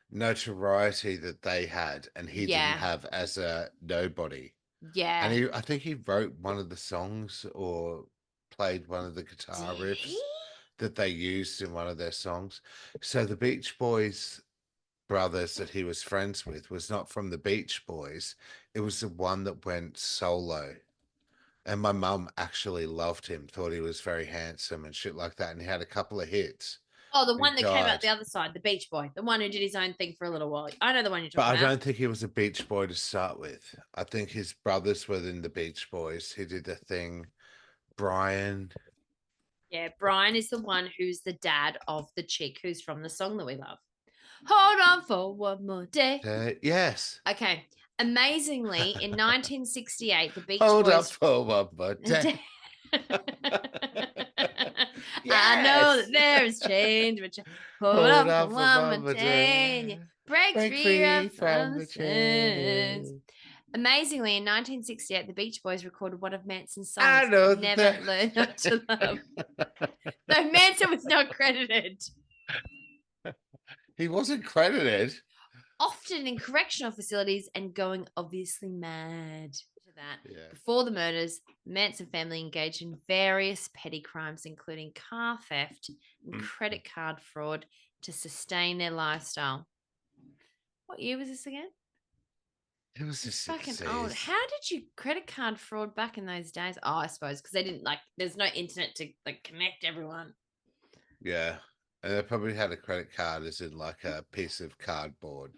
notoriety that they had, and he didn't have as a nobody. Yeah. And I think he wrote one of the songs or played one of the guitar riffs that they used in one of their songs. So the Beach Boys brothers that he was friends with was not from the Beach Boys. It was the one that went solo. And my mum actually loved him, thought he was very handsome and shit like that. And he had a couple of hits. Oh, the one that came out the other side, the Beach Boy, the one who did his own thing for a little while. I know the one you're talking about. But I don't think he was a Beach Boy to start with. I think his brothers were in the Beach Boys. He did a thing. Brian. Yeah, Brian is the one who's the dad of the chick who's from the song that we love. Hold on for one more day. Yes. Okay. Amazingly, in 1968, the Beach Hold Boys. up for one more day. Yes. I know that there is change, but hold up for one more day. Break free from the chains. Amazingly, in 1968, the Beach Boys recorded one of Manson's songs, I know Never Learn Not to Love. No, Manson was not credited. He wasn't credited. Often in correctional facilities and going obviously mad. Yeah. Before the murders, the Manson family engaged in various petty crimes, including car theft and credit card fraud, to sustain their lifestyle. What year was this again? It was just fucking old. How did you credit card fraud back in those days? Oh, I suppose because they didn't there's no internet to connect everyone. Yeah. And they probably had a credit card as in like a piece of cardboard.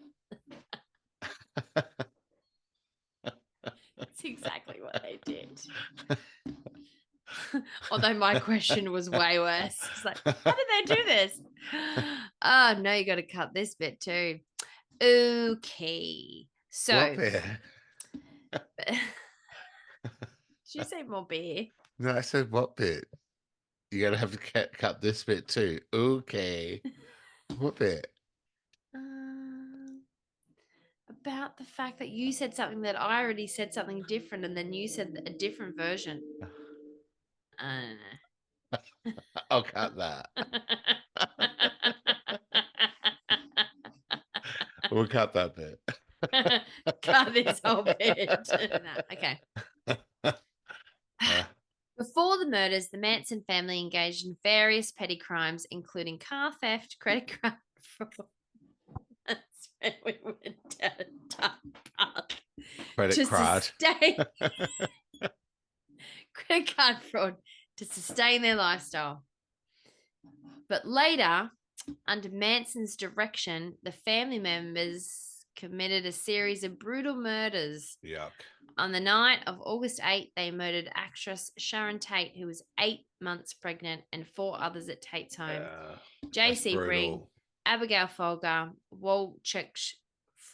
That's exactly what they did. Although my question was way worse. It's like, how did they do this? Oh, no, you got to cut this bit too. Okay. So. What bit? Did you say more beer? No, I said what bit? You gotta have to cut this bit too. Okay. What bit? about the fact that you said something that I already said something different, and then you said a different version. I I'll cut that. We'll cut that bit. Cut this whole bit. No, okay. Before the murders, the Manson family engaged in various petty crimes, including car theft, credit card fraud. That's when we went down a dark path. Credit To card. sustain credit card fraud to sustain their lifestyle. But later, under Manson's direction, the family members committed a series of brutal murders. Yuck. On the night of August 8th, they murdered actress Sharon Tate, who was 8 months pregnant, and 4 others at Tate's home. J.C. Brigg, Abigail Folger, Wojciech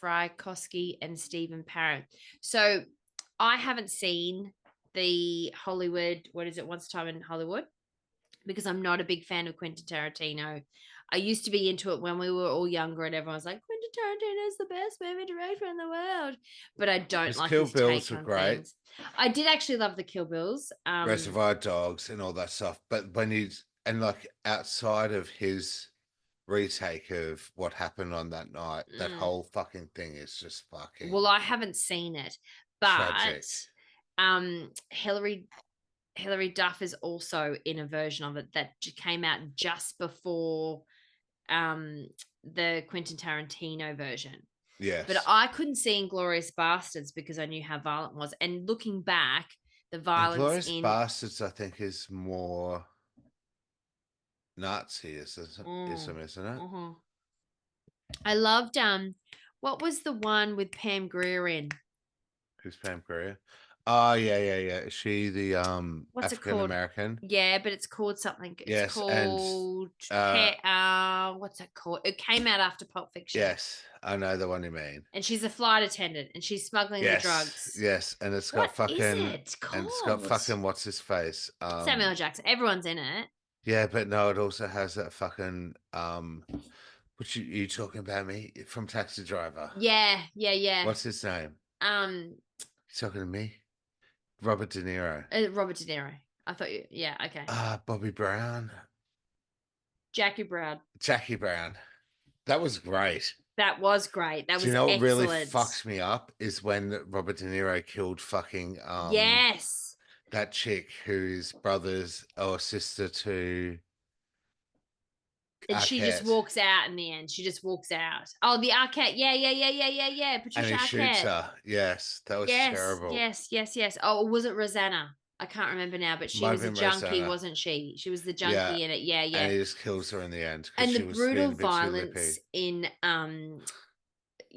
Frykowski, and Stephen Parent. So I haven't seen the Hollywood, what is it, Once Time in Hollywood, because I'm not a big fan of Quentin Tarantino. I used to be into it when we were all younger and everyone was like, Quentin Tarantino is the best movie director in the world. But I don't like his take on things. I did actually love the Kill Bills. Reservoir Dogs and all that stuff. But when like outside of his retake of what happened on that night, that whole fucking thing is just fucking. Well, I haven't seen it, but tragic. Hilary Duff is also in a version of it that came out just before the Quentin Tarantino version. Yes. But I couldn't see Inglourious Bastards because I knew how violent it was. And looking back, the violence Inglourious Bastards, I think, is more Nazi-ism, isn't it? Mm-hmm. I loved what was the one with Pam Grier in? Who's Pam Grier? Oh, yeah. Is she the African American? Yeah, but it's called something. It's called what's it called? It came out after Pulp Fiction. Yes, I know the one you mean. And she's a flight attendant and she's smuggling the drugs. Yes, and it's got what is it called? And it's got fucking what's his face? Samuel L. Jackson. Everyone's in it. Yeah, but no, it also has that fucking what you talking about me from Taxi Driver? Yeah. What's his name? You talking to me? Robert De Niro. Robert De Niro. I thought you. Yeah. Okay. Bobby Brown. Jackie Brown. That was great. That was great. That was excellent. What really fucks me up is when Robert De Niro killed fucking yes, that chick who's brother's or sister to. And Arquette. She just walks out in the end. She just walks out. Oh, the Arquette. Yeah. Patricia and he Arquette. Shoots her. Yes, that was terrible. Yes. Oh, was it Rosanna? I can't remember now, but she was a junkie, Rosanna. Wasn't she? She was the junkie in it. Yeah. And he just kills her in the end. And the brutal violence in Quentin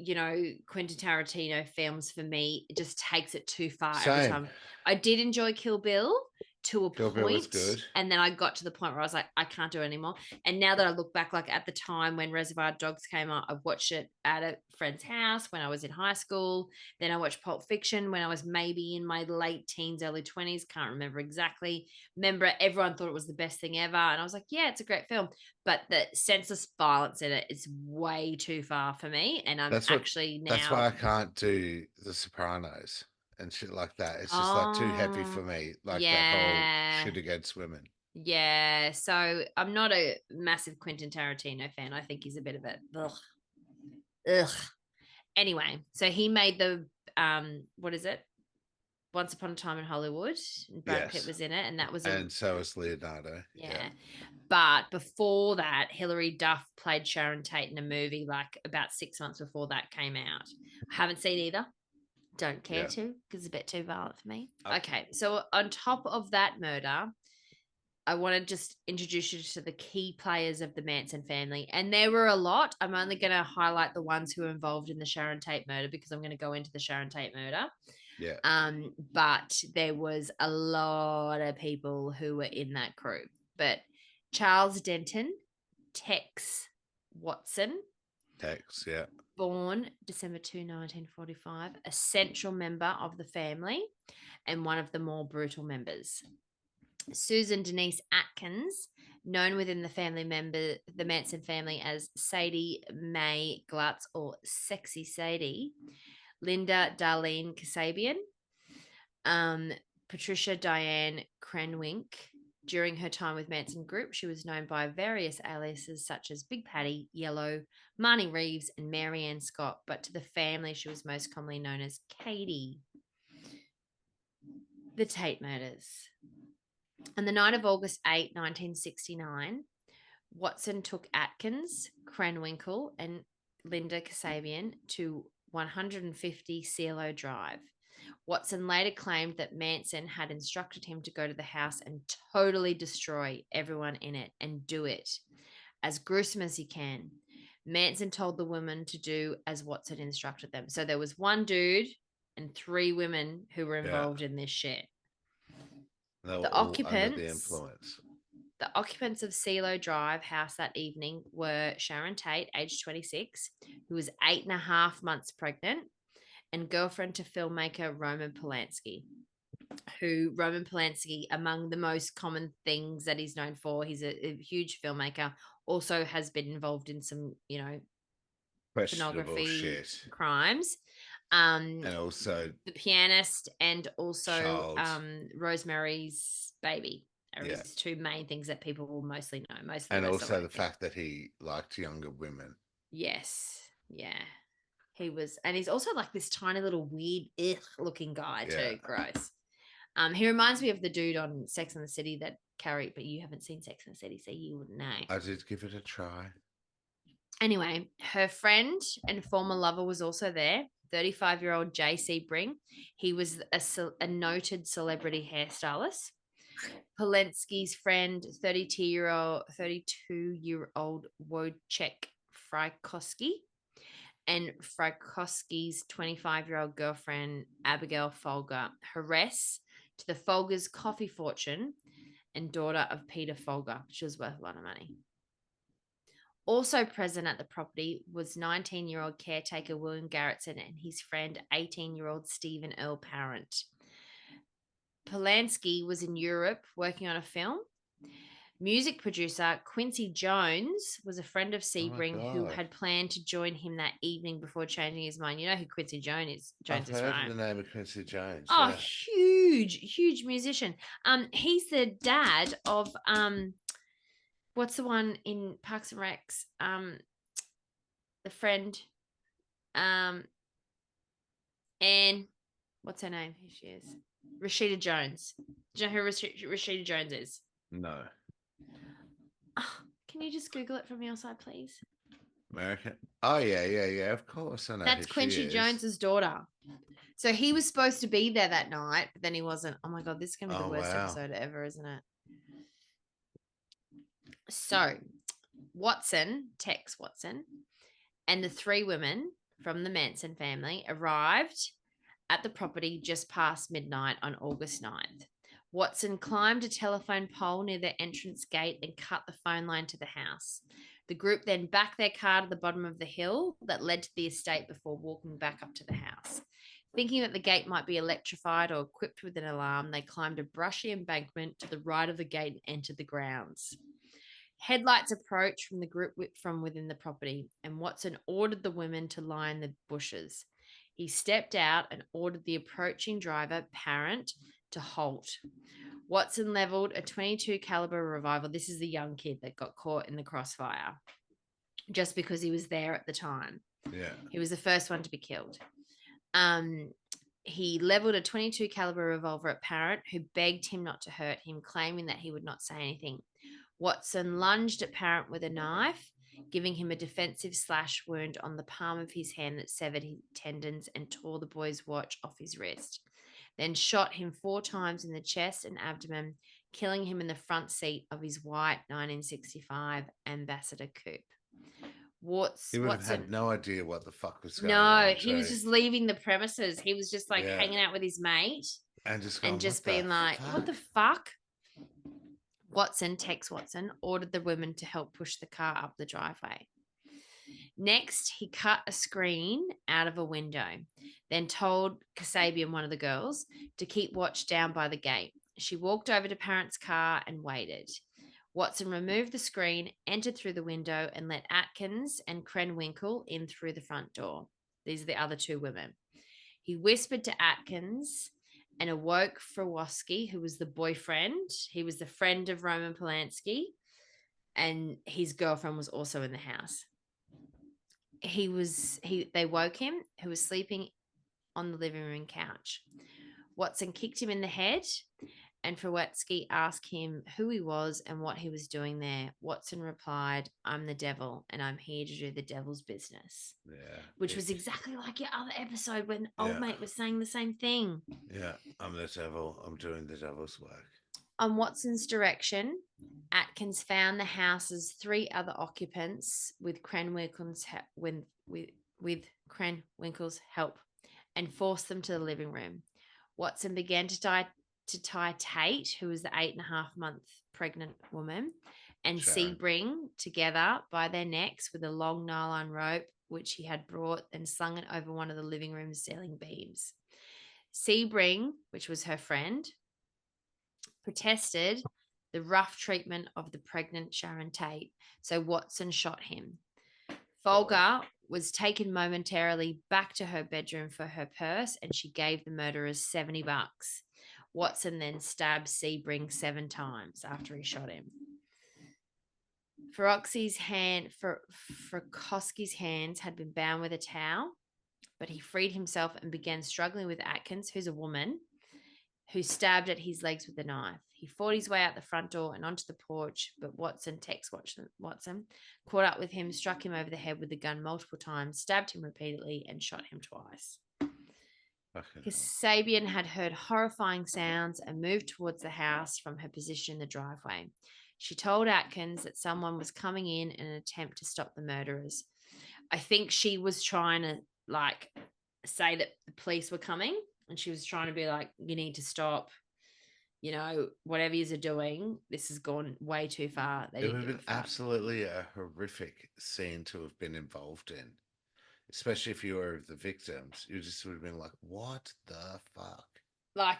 Tarantino films for me, it just takes it too far every time. I did enjoy Kill Bill to a point. Bill was good. And then I got to the point where I was like, I can't do it anymore. And now that I look back, like at the time when Reservoir Dogs came out, I've watched it at a friend's house when I was in high school. Then I watched Pulp Fiction when I was maybe in my late teens, early 20s. Can't remember exactly. Remember, everyone thought it was the best thing ever. And I was like, yeah, it's a great film. But the senseless violence in it is way too far for me. And that's why I can't do The Sopranos and shit like that. It's just like too heavy for me. Like that whole shit against women. Yeah. So I'm not a massive Quentin Tarantino fan. I think he's a bit of a ugh. Anyway, so he made the what is it? Once Upon a Time in Hollywood. Brad Pitt was in it, and that was and so was Leonardo. Yeah. But before that, Hilary Duff played Sharon Tate in a movie like about 6 months before that came out. I haven't seen either. Don't care to because it's a bit too violent for me. Okay, so on top of that murder, I want to just introduce you to the key players of the Manson family. And there were a lot. I'm only going to highlight the ones who were involved in the Sharon Tate murder because I'm going to go into the Sharon Tate murder. Yeah. But there was a lot of people who were in that group. But Charles Denton, Tex Watson. Tex, yeah. Born December 2, 1945, a central member of the family and one of the more brutal members. Susan Denise Atkins, known within the Manson family as Sadie Mae Glutz or Sexy Sadie. Linda Darlene Kasabian. Patricia Diane Cranwink. During her time with Manson Group, she was known by various aliases such as Big Patty, Yellow, Marnie Reeves, and Marianne Scott, but to the family, she was most commonly known as Katie. The Tate murders. On the night of August 8, 1969, Watson took Atkins, Cranwinkle, and Linda Kasabian to 150 Cielo Drive. Watson later claimed that Manson had instructed him to go to the house and totally destroy everyone in it and do it as gruesome as he can. Manson told the women to do as Watson instructed them. So there was one dude and 3 women who were involved in this shit. They were The all under the influence. The occupants of Cielo Drive house that evening were Sharon Tate, aged 26, who was 8.5 months pregnant, and girlfriend to filmmaker Roman Polanski, Roman Polanski, among the most common things that he's known for, he's a huge filmmaker, also has been involved in some, pornography crimes. And also the pianist and also Child. Rosemary's Baby are his 2 main things that people will mostly know. And also the fact that he liked younger women. Yes. Yeah. He was, and he's also like this tiny little weird looking guy too. Gross. He reminds me of the dude on Sex and the City that carried, but you haven't seen Sex and the City, so you wouldn't know. I did give it a try. Anyway, her friend and former lover was also there, 35-year-old J.C. Bring. He was a noted celebrity hairstylist. Polanski's friend, 32-year-old Wojciech Frykowski, and Frykowski's 25-year-old girlfriend, Abigail Folger, heiress to the Folger's coffee fortune and daughter of Peter Folger. She was worth a lot of money. Also present at the property was 19-year-old caretaker William Garrettson and his friend, 18-year-old Stephen Earl Parent. Polanski was in Europe working on a film. Music producer Quincy Jones was a friend of Sebring who had planned to join him that evening before changing his mind. You know who Quincy Jones is? I've heard the name of Quincy Jones. Oh, huge musician. He's the dad of what's the one in Parks and Recs? The friend, and what's her name? Who she is? Rashida Jones. Do you know who Rashida Jones is? No. Can you just Google it from your side, please? American. Oh, yeah. Of course, I know. That's Quincy Jones's daughter. So he was supposed to be there that night, but then he wasn't. Oh my God, this is gonna be the worst episode ever, isn't it? So Tex Watson, and the 3 women from the Manson family arrived at the property just past midnight on August 9th. Watson climbed a telephone pole near the entrance gate and cut the phone line to the house. The group then backed their car to the bottom of the hill that led to the estate before walking back up to the house. Thinking that the gate might be electrified or equipped with an alarm, they climbed a brushy embankment to the right of the gate and entered the grounds. Headlights approached from the group from within the property, and Watson ordered the women to lie in the bushes. He stepped out and ordered the approaching driver, Parent, to halt. Watson leveled a .22 caliber revolver. This is the young kid that got caught in the crossfire, just because he was there at the time. Yeah. He was the first one to be killed. He leveled a .22 caliber revolver at Parent, who begged him not to hurt him, claiming that he would not say anything. Watson lunged at Parent with a knife, giving him a defensive slash wound on the palm of his hand that severed his tendons and tore the boy's watch off his wrist. Then shot him 4 times in the chest and abdomen, killing him in the front seat of his white 1965 Ambassador coupe. He would have had no idea what the fuck was going on. No, he was just leaving the premises. He was just like hanging out with his mate and just being like, what the fuck? Tex Watson, ordered the women to help push the car up the driveway. Next, he cut a screen out of a window, then told Kasabian, one of the girls, to keep watch down by the gate. She walked over to Parent's car and waited. Watson removed the screen, entered through the window, and let Atkins and Krenwinkel in through the front door. These are the other two women. He whispered to Atkins and awoke Frawoski, who was the boyfriend. He was the friend of Roman Polanski, and his girlfriend was also in the house. They woke him, who was sleeping on the living room couch. Watson kicked him in the head, and Frawoski asked him who he was and what he was doing there. Watson replied, "I'm the devil, and I'm here to do the devil's business." Yeah. Which was exactly like your other episode when old mate was saying the same thing. Yeah, I'm the devil. I'm doing the devil's work. On Watson's direction, Atkins found the house's three other occupants with Krenwinkel's help and forced them to the living room. Watson began to tie Tate, who was the 8.5-month pregnant woman, and Sharon. Sebring together by their necks with a long nylon rope, which he had brought and slung it over one of the living room's ceiling beams. Sebring, which was her friend, protested the rough treatment of the pregnant Sharon Tate, so Watson shot him. Folger was taken momentarily back to her bedroom for her purse, and she gave the murderers $70. Watson then stabbed Sebring 7 times after he shot him. Frakoski's hands had been bound with a towel, but he freed himself and began struggling with Atkins, who's a woman, who stabbed at his legs with a knife. He fought his way out the front door and onto the porch, but Watson caught up with him, struck him over the head with the gun multiple times, stabbed him repeatedly, and shot him twice. Kasabian had heard horrifying sounds and moved towards the house from her position in the driveway. She told Atkins that someone was coming in an attempt to stop the murderers. I think she was trying to say that the police were coming, and she was trying to be like, you need to stop, whatever you're doing, this has gone way too far. It would have been absolutely a horrific scene to have been involved in, especially if you were the victims. You just would have been like, what the fuck?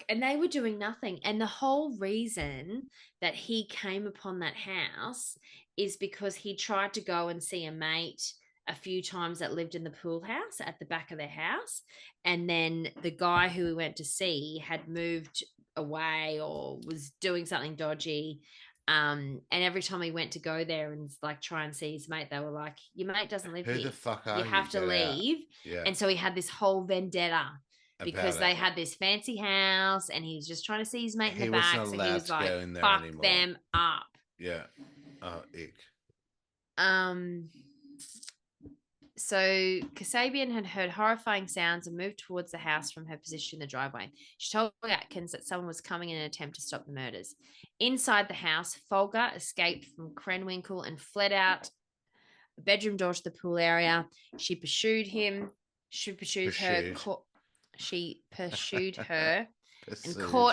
And they were doing nothing. And the whole reason that he came upon that house is because he tried to go and see a mate a few times that lived in the pool house at the back of their house. And then the guy who we went to see had moved away or was doing something dodgy. And every time he went to go there and try and see his mate, they were like, your mate doesn't live here. Who the fuck are you? You have to leave. Yeah. And so he had this whole vendetta because they had this fancy house and he was just trying to see his mate in the back. So he was like, fuck them up. Yeah. Oh, ick. So Kasabian had heard horrifying sounds and moved towards the house from her position in the driveway. She told Atkins that someone was coming in an attempt to stop the murders. Inside the house, Folger escaped from Krenwinkel and fled out a bedroom door to the pool area. She pursued him. She pursued her and caught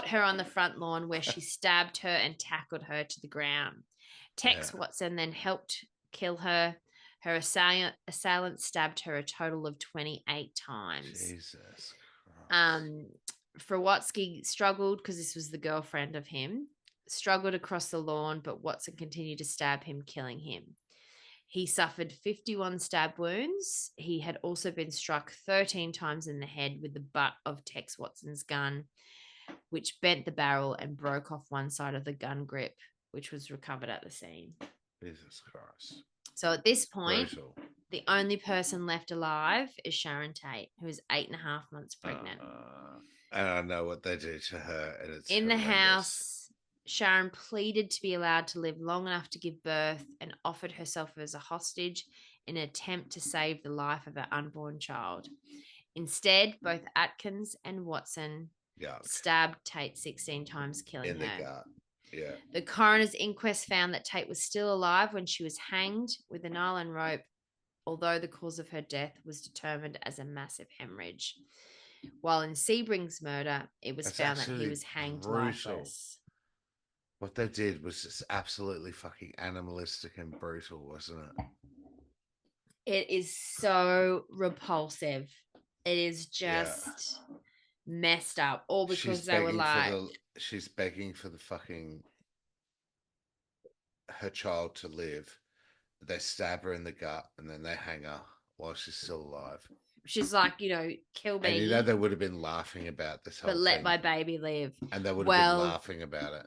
her on the front lawn, where she stabbed her and tackled her to the ground. Tex Watson then helped kill her. Her assailant stabbed her a total of 28 times. Jesus Christ. Frawoski struggled, because this was the girlfriend of him, struggled across the lawn, but Watson continued to stab him, killing him. He suffered 51 stab wounds. He had also been struck 13 times in the head with the butt of Tex Watson's gun, which bent the barrel and broke off one side of the gun grip, which was recovered at the scene. Jesus Christ. So at this point, the only person left alive is Sharon Tate, who is 8.5 months pregnant. And I know what they do to her. And it's in the house. Sharon pleaded to be allowed to live long enough to give birth and offered herself as a hostage in an attempt to save the life of her unborn child. Instead, both Atkins and Watson stabbed Tate 16 times, killing her. The gut. Yeah. The coroner's inquest found that Tate was still alive when she was hanged with a nylon rope, although the cause of her death was determined as a massive hemorrhage. While in Sebring's murder, it was found that he was hanged lifeless. What they did was just absolutely fucking animalistic and brutal, wasn't it? It is so repulsive. It is just messed up. All because they were like... she's begging for her child to live. They stab her in the gut and then they hang her while she's still alive. She's like, kill me. And they would have been laughing about this whole but thing. let my baby live. And they would have been laughing about it.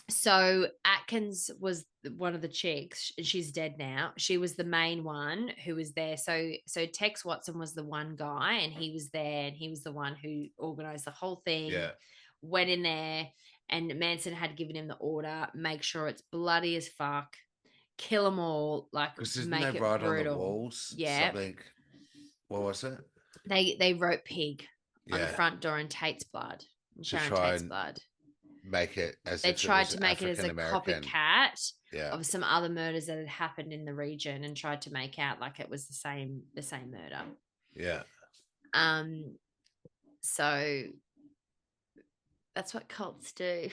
So Atkins was one of the chicks. She's dead now. She was the main one who was there. So Tex Watson was the one guy, and he was there, and he was the one who organized the whole thing. Yeah. Went in there, and Manson had given him the order: make sure it's bloody as fuck, kill them all, like make it write brutal. On the walls? Yeah. Something. What was it? They wrote pig on the front door in Tate's blood, in Sharon Tate's blood. Make it as they if tried it was to make it as a copycat of some other murders that had happened in the region, and tried to make out like it was the same murder. Yeah. So that's what cults do.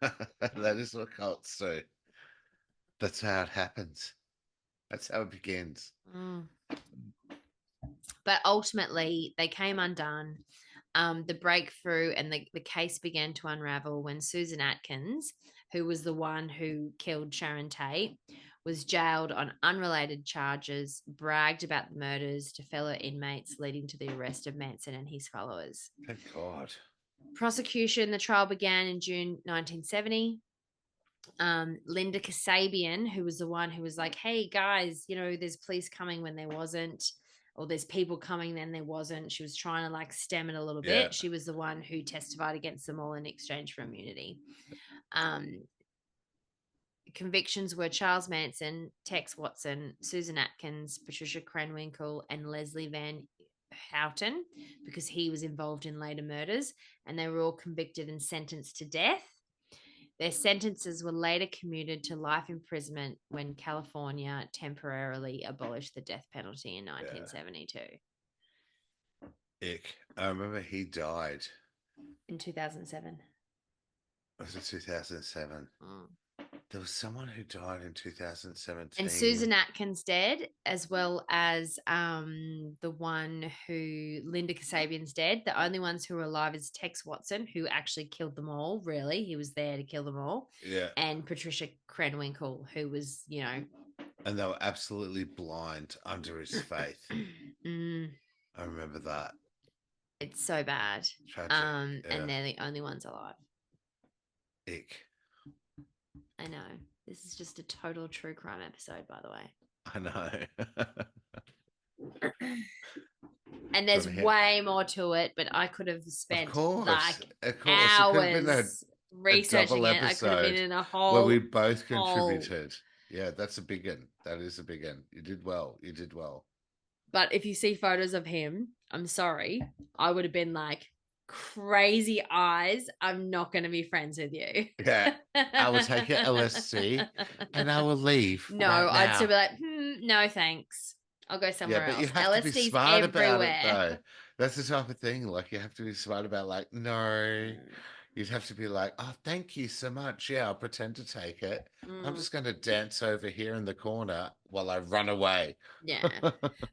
That is what cults do. That's how it happens. That's how it begins. But ultimately, they came undone. The breakthrough and the case began to unravel when Susan Atkins, who was the one who killed Sharon Tate, was jailed on unrelated charges, bragged about the murders to fellow inmates, leading to the arrest of Manson and his followers. Thank God. The trial began in June 1970. Linda Kasabian, who was the one who was like, hey, guys, there's police coming when there wasn't, or there's people coming then there wasn't. She was trying to like stem it a little bit. She was the one who testified against them all in exchange for immunity. Convictions were Charles Manson, Tex Watson, Susan Atkins, Patricia Krenwinkel, and Leslie Van Houten, because he was involved in later murders, and they were all convicted and sentenced to death. Their sentences were later commuted to life imprisonment when California temporarily abolished the death penalty in 1972. Ick. I remember he died. In 2007. Was it 2007? There was someone who died in 2017. And Susan Atkins dead, as well as the one who, Linda Kasabian's dead. The only ones who are alive is Tex Watson, who actually killed them all, really. He was there to kill them all. Yeah. And Patricia Krenwinkel, who was, And they were absolutely blind under his faith. I remember that. It's so bad. Tragic. And they're the only ones alive. Ick. I know. This is just a total true crime episode, by the way. I know. And there's way more to it, but I could have spent hours researching it. I could have been in a whole where we both contributed. Yeah, that's a big one. That is a big one. You did well. But if you see photos of him, I'm sorry, I would have been like, crazy eyes, I'm not going to be friends with you. Yeah, I will take your LSD and I will leave. No, I'd still be like, no thanks, I'll go somewhere else. You have LSD's to be smart everywhere. about it, though. That's the type of thing. Like, you have to be smart about, like, no. You'd have to be like, oh, thank you so much. Yeah, I'll pretend to take it. I'm just going to dance over here in the corner while I run away. Yeah.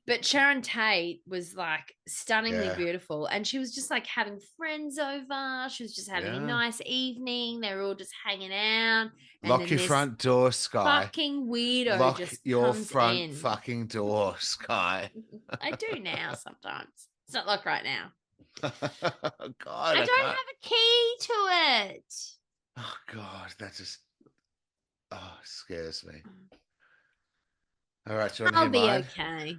But Sharon Tate was like stunningly beautiful. And she was just like having friends over. She was just having a nice evening. They were all just hanging out. And lock your front door, Skye. Fucking weirdo. Lock just your front fucking door, Skye. I do now sometimes. It's not like right now. God, I don't have a key to it. Oh God, that just scares me. All right, I'll be okay.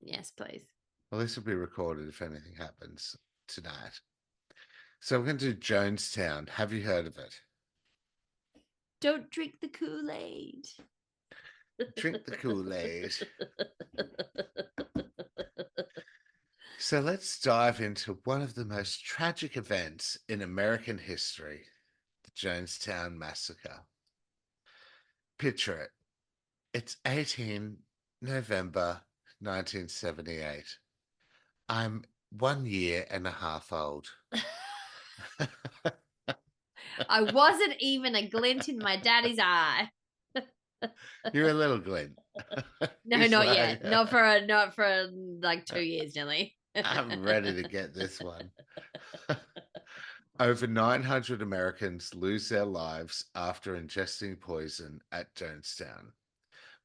Yes, please. Well, this will be recorded if anything happens tonight. So we're going to do Jonestown. Have you heard of it? Don't drink the Kool-Aid. Drink the Kool-Aid. So let's dive into one of the most tragic events in American history, the Jonestown Massacre. Picture it. It's 18 November 1978. I'm 1 year and a half old. I wasn't even a glint in my daddy's eye. You're a little glint. No, not yet. Not for like 2 years, nearly. I'm ready to get this one. Over 900 Americans lose their lives after ingesting poison at Jonestown,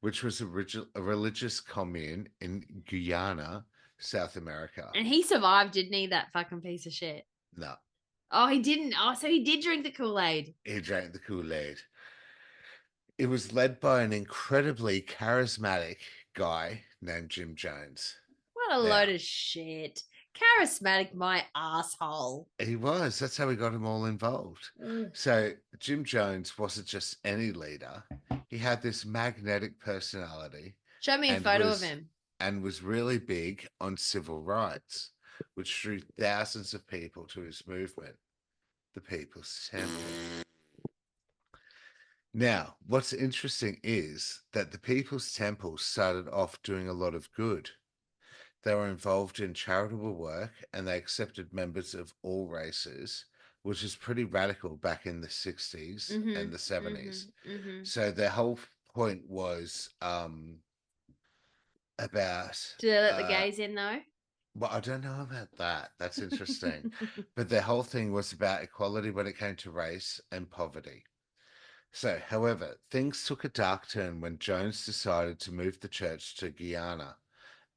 which was a religious commune in Guyana, South America. And he survived, didn't he? That fucking piece of shit. No, Oh, he didn't. Oh, so he did drink the Kool-Aid. he drank the Kool-Aid. It was led by an incredibly charismatic guy named Jim Jones. What a Now, load of shit. Charismatic, my asshole. he was. That's how we got him all involved. So Jim Jones wasn't just any leader. He had this magnetic personality. Show me a photo of him. And was really big on civil rights, which drew thousands of people to his movement, the People's Temple. Now, what's interesting is that the People's Temple started off doing a lot of good. They were involved in charitable work and they accepted members of all races, which is pretty radical back in the 60s and the 70s. So their whole point was about... Do they let the gays in, though? Well, I don't know about that. That's interesting. But their whole thing was about equality when it came to race and poverty. So, however, things took a dark turn when Jones decided to move the church to Guyana.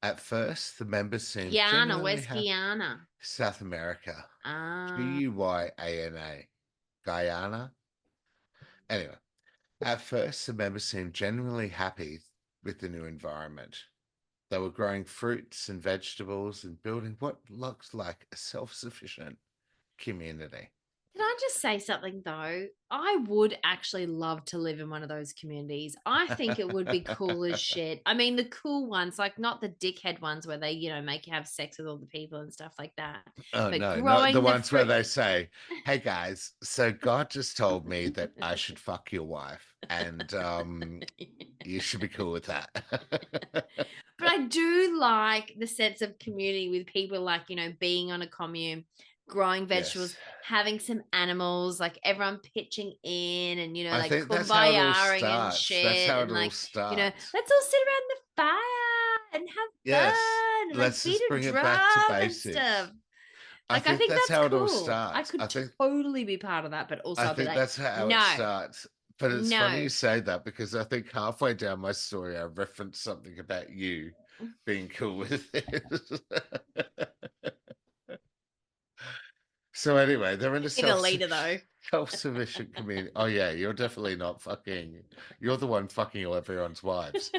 At first, the members seemed Guyana, where's Guyana? South America. Ah. Guyana. Guyana. Anyway, at first, the members seemed genuinely happy with the new environment. They were growing fruits and vegetables and building what looks like a self-sufficient community. Can I just say something, though? I would actually love to live in one of those communities. I think it would be cool as shit. I mean, the cool ones, like not the dickhead ones where they, make you have sex with all the people and stuff like that. Oh, but no, not the ones where they say, hey, guys, so God just told me that I should fuck your wife and you should be cool with that. But I do like the sense of community with people like, being on a commune, growing vegetables, having some animals, like everyone pitching in and, like kumbayaing and shit. That's how it and all starts. Let's all sit around the fire and have fun. And let's just bring it back to basics. Stuff. I think that's how cool. It all starts. I could totally be part of that, but also I think that's how it starts. But it's funny you say that because I think halfway down my story, I referenced something about you being cool with it. So anyway, they're in a self-sufficient community. Oh yeah, you're definitely not fucking. You're the one fucking all everyone's wives.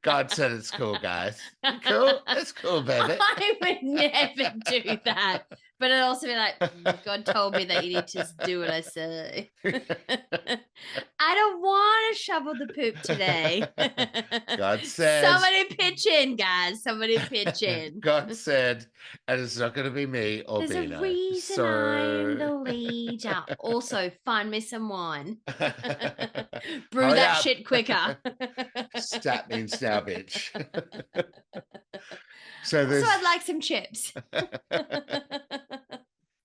God said it's cool, guys. Cool? It's cool, baby. I would never do that. But I'd also be like, God told me that you need to just do what I say. I don't want to shovel the poop today. God said. Somebody pitch in, guys. Somebody pitch in. God said, and it's not going to be me or There's Bino. There's a reason I'm the leader. Also, find me some wine. Brew Hurry that up. shit quicker. Stat means now, bitch. So I'd like some chips.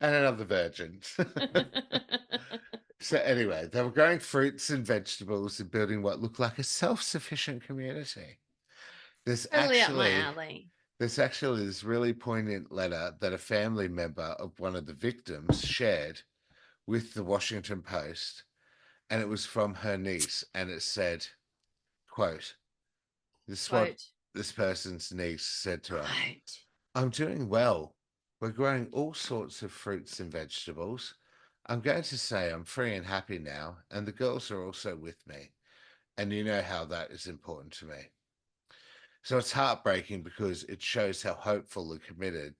And another virgin. So anyway, they were growing fruits and vegetables and building what looked like a self-sufficient community. There's actually this really poignant letter that a family member of one of the victims shared with the Washington Post, and it was from her niece, and it said, quote, this is what this person's niece said to her. I'm doing well. We're growing all sorts of fruits and vegetables. I'm going to say I'm free and happy now, and the girls are also with me. And you know how that is important to me. So it's heartbreaking because it shows how hopeful and committed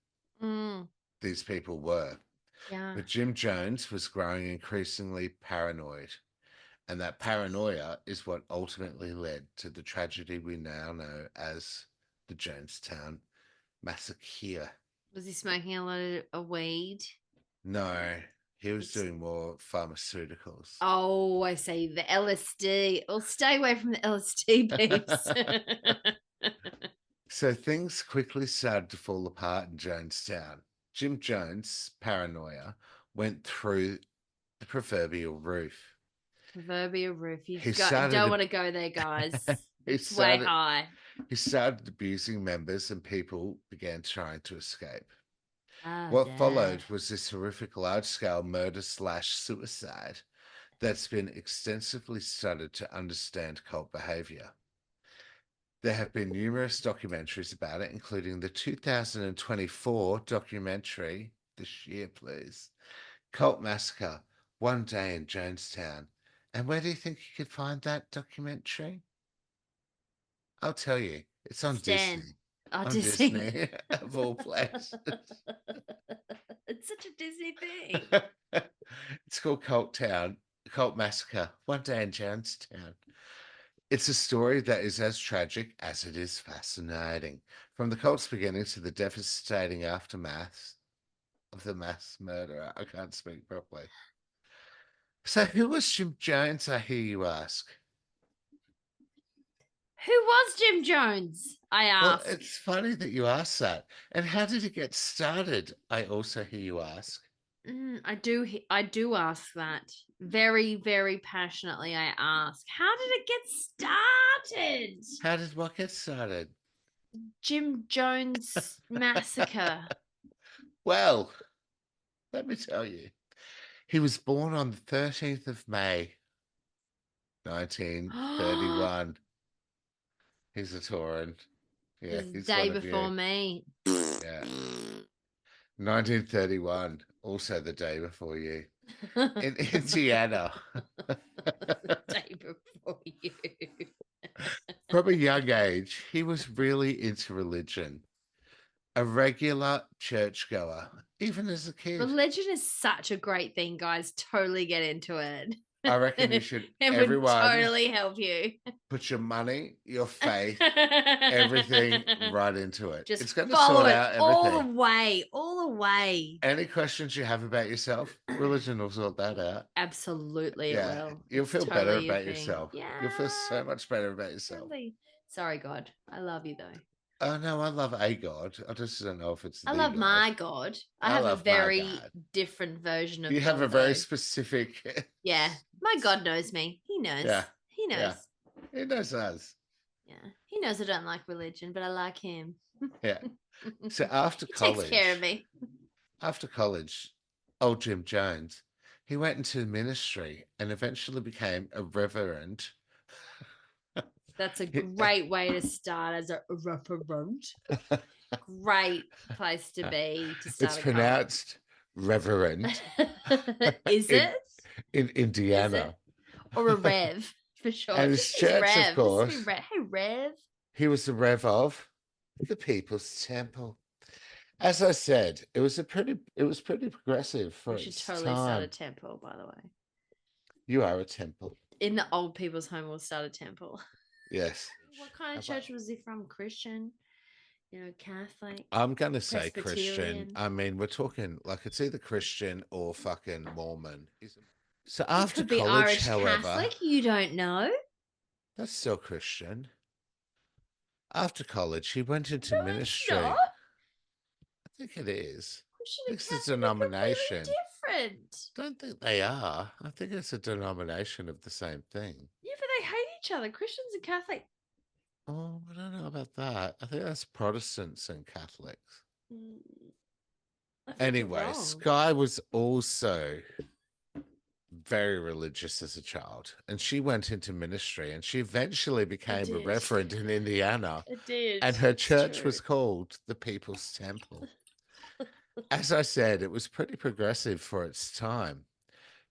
these people were. Yeah. But Jim Jones was growing increasingly paranoid. And that paranoia is what ultimately led to the tragedy we now know as the Jonestown Massacre. Was he smoking a lot of weed? No, he was doing more pharmaceuticals. Oh, I see. The LSD. Well, stay away from the LSD piece. So things quickly started to fall apart in Jonestown. Jim Jones' paranoia went through the proverbial roof. Proverbial roof. You don't want to go there, guys. It's way high. He started abusing members and people began trying to escape. Oh, What Dad. followed was this horrific large-scale murder/suicide that's been extensively studied to understand cult behavior. There have been numerous documentaries about it, including the 2024 documentary, this year please, Cult Massacre, One Day in Jonestown. And where do you think you could find that documentary? I'll tell you. It's on Stan. Disney. Oh, On Disney. Disney, of all places. It's such a Disney thing. It's called Cult Massacre, One Day in Jonestown. It's a story that is as tragic as it is fascinating. From the cult's beginning to the devastating aftermath of the mass murder. I can't speak properly. So who was Jim Jones, I hear you ask? Who was Jim Jones? I asked. Well, it's funny that you ask that. And how did it get started? I also hear you ask. I do ask that very, very passionately. I ask, how did it get started? How did what get started? Jim Jones Massacre. Well, let me tell you. He was born on the 13th of May, 1931. He's a Tauran. Yeah, This he's day one of before you. me. Yeah. 1931, also the day before you. In Indiana. The day before you. From a young age, he was really into religion. A regular churchgoer, even as a kid. Religion is such a great thing, guys. Totally get into it. I reckon you should, It everyone, would totally help you. put your money, your faith, everything right into it. Just it's going to follow sort it out everything. all the way. Any questions you have about yourself, religion will sort that out. Absolutely, Yeah, it will. you'll It's feel better totally a about thing. yourself. Yeah. You'll feel so much better about yourself. Totally. Sorry, God. I love you, though. Oh, no, I love a God. I just don't know if it's I the love God. my God. I have a love my very God. different version of You have God, a very though. specific. Yeah. My God knows me. He knows. Yeah. He knows. Yeah. He knows us. Yeah. He knows I don't like religion, but I like him. Yeah. So after He college, takes care of me. After college, old Jim Jones, he went into ministry and eventually became a reverend. That's a great way to start as a reverend. Great place to be to start. It's pronounced reverend. Is it? In Indiana. Is it? Or a rev, for sure. And his church, Rev. of course. Hey, Rev. He was the rev of the People's Temple. As I said, it was pretty progressive for We should its totally time. start a temple, by the way. You are a temple. In the old people's home, we'll start a temple. Yes. What kind of church was he from? Christian? You know, Catholic? I'm going to say Christian. I mean, we're talking like it's either Christian or fucking Mormon. So after could be college, Irish however, Catholic. You don't know. That's still Christian. After college, he went into ministry. Not. I think it is. Christian I and think it's a Catholic are denomination. completely different. Don't think they are. I think it's a denomination of the same thing. Yeah, but they hate each other. Christians and Catholic. Oh, I don't know about that. I think that's Protestants and Catholics. Anyway, Skye was also very religious as a child, and she went into ministry, and she eventually became a reverend in Indiana. It did. And her church was called the People's Temple. As I said, it was pretty progressive for its time,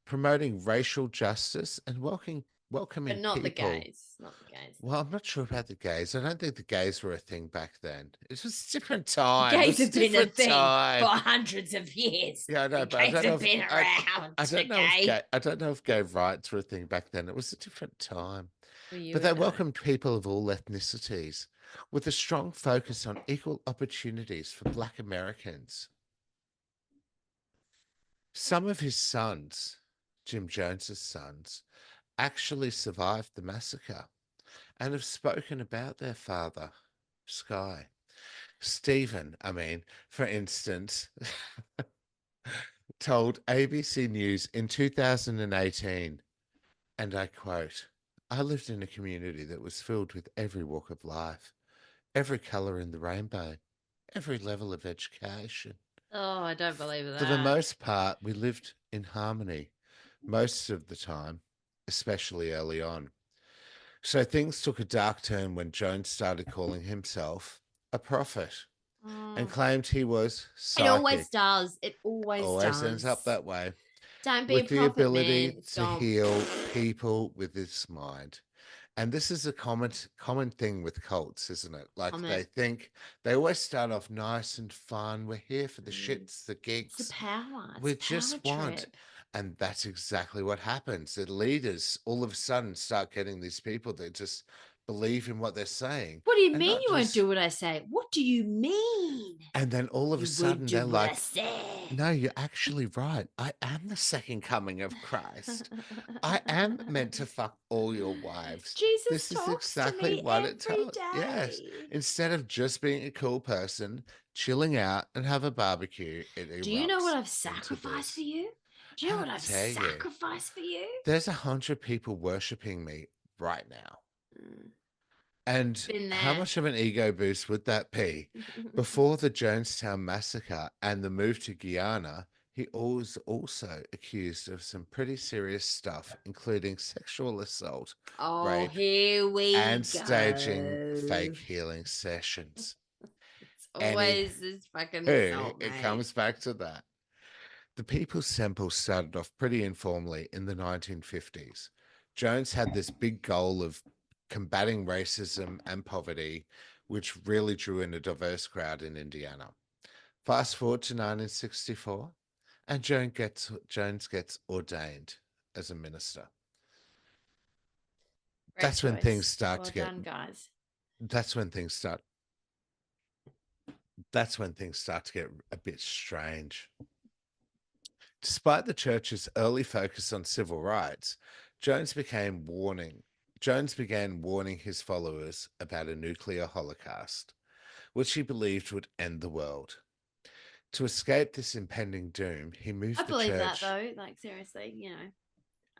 promoting racial justice and welcoming but not people. the gays. Not the gays. Well, I'm not sure about the gays. I don't think the gays were a thing back then. It was a different time. Gays have been a thing for hundreds of years. Yeah, I know, but I don't know if I don't know if gay rights were a thing back then. It was a different time. But they welcomed people of all ethnicities with a strong focus on equal opportunities for Black Americans. Some of his sons, Jim Jones's sons, actually survived the massacre and have spoken about their father, Skye. Stephen, for instance, told ABC News in 2018, and I quote, I lived in a community that was filled with every walk of life, every colour in the rainbow, every level of education. Oh, I don't believe For the that. most part, we lived in harmony most of the time, especially early on. So things took a dark turn when Jones started calling himself a prophet and Oh, claimed he was it always psychic. does. It always Always ends up does. that way. Don't be a With the prophet, man. ability It's to gone. heal people with his mind. And this is a common thing with cults, isn't it? Like Comment. they think they always start off nice and fun. We're here for the shits, the It's the gigs. power. It's We a power just want. trip. And that's exactly what happens. The leaders all of a sudden start getting these people that just believe in what they're saying. What do you And mean not you won't just, do what I say? What do you mean? and then all of a You won't sudden do they're what I like, say. no, you're actually right. I am the second coming of Christ. I am meant to fuck all your wives. Jesus This is talks to exactly me what it every tells. Yes. day. Instead of just being a cool person, chilling out and have a barbecue, it Do you know what erupts I've into sacrificed for this. you? Do you know How what I've dare you? sacrificed for you? There's 100 people worshipping me right now. Mm, And been how there. much of an ego boost would that be? Before the Jonestown Massacre and the move to Guyana, he was also accused of some pretty serious stuff, including sexual assault, Oh, rape, here we and staging go. fake healing sessions. It's Anywho, always this fucking insult, it mate. comes back to that. The People's Temple started off pretty informally in the 1950s. Jones had this big goal of combating racism and poverty, which really drew in a diverse crowd in Indiana. Fast forward to 1964, and Jones gets ordained as a minister. Great That's when things choice. start Well to get. done, guys. That's when things start. That's when things start to get a bit strange. Despite the church's early focus on civil rights, Jones began warning his followers about a nuclear holocaust, which he believed would end the world. To escape this impending doom, he I moved the believe that church. though. Like seriously,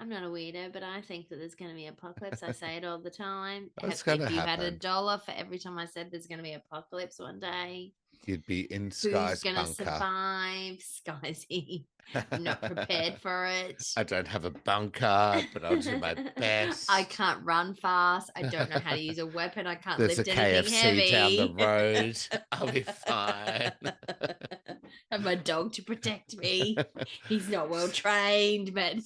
I'm not a weirdo, but I think that there's going to be apocalypse. I say it all the time. It's going to If you had happen. $1 for every time I said there's going to be apocalypse one day, You'd be in who's Skye's going to bunker. survive? Skye, I'm not prepared for it. I don't have a bunker, but I'll do my best. I can't run fast. I don't know how to use a weapon. I can't There's lift a anything KFC down the heavy. road. I'll be fine. Have my dog to protect me. He's not well trained, but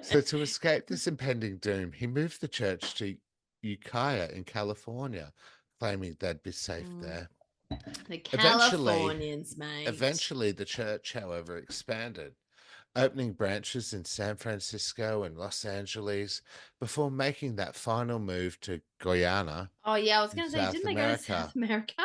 So to escape this impending doom, he moved the church to Ukiah in California, claiming they'd be safe there. The Eventually, Californians, mate. eventually the church, however, expanded, opening branches in San Francisco and Los Angeles before making that final move to Guyana Oh yeah, I was in going to say, South didn't they go to South America. America?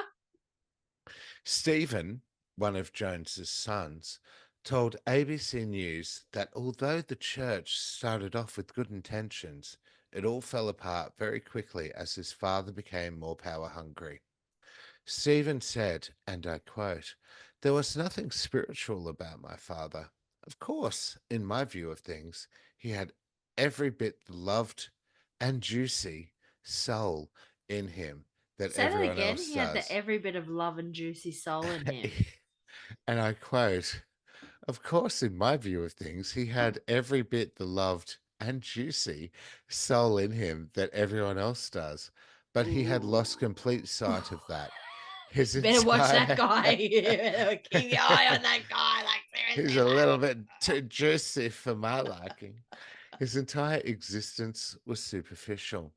Stephen, one of Jones's sons, told ABC News that although the church started off with good intentions, it all fell apart very quickly as his father became more power hungry. Stephen said, and I quote, "There was nothing spiritual about my father. Of course, in my view of things, he had every bit the loved and juicy soul in him that Say that everyone again. else He had the does." every bit of love and juicy soul in him. And I quote, "Of course, in my view of things, he had every bit the loved and juicy soul in him that everyone else does, but he had lost complete sight of that. His You better watch that entire guy. You better keep your eye on that guy. Like he's seriously, a like. little bit too juicy for my liking. His entire existence was superficial.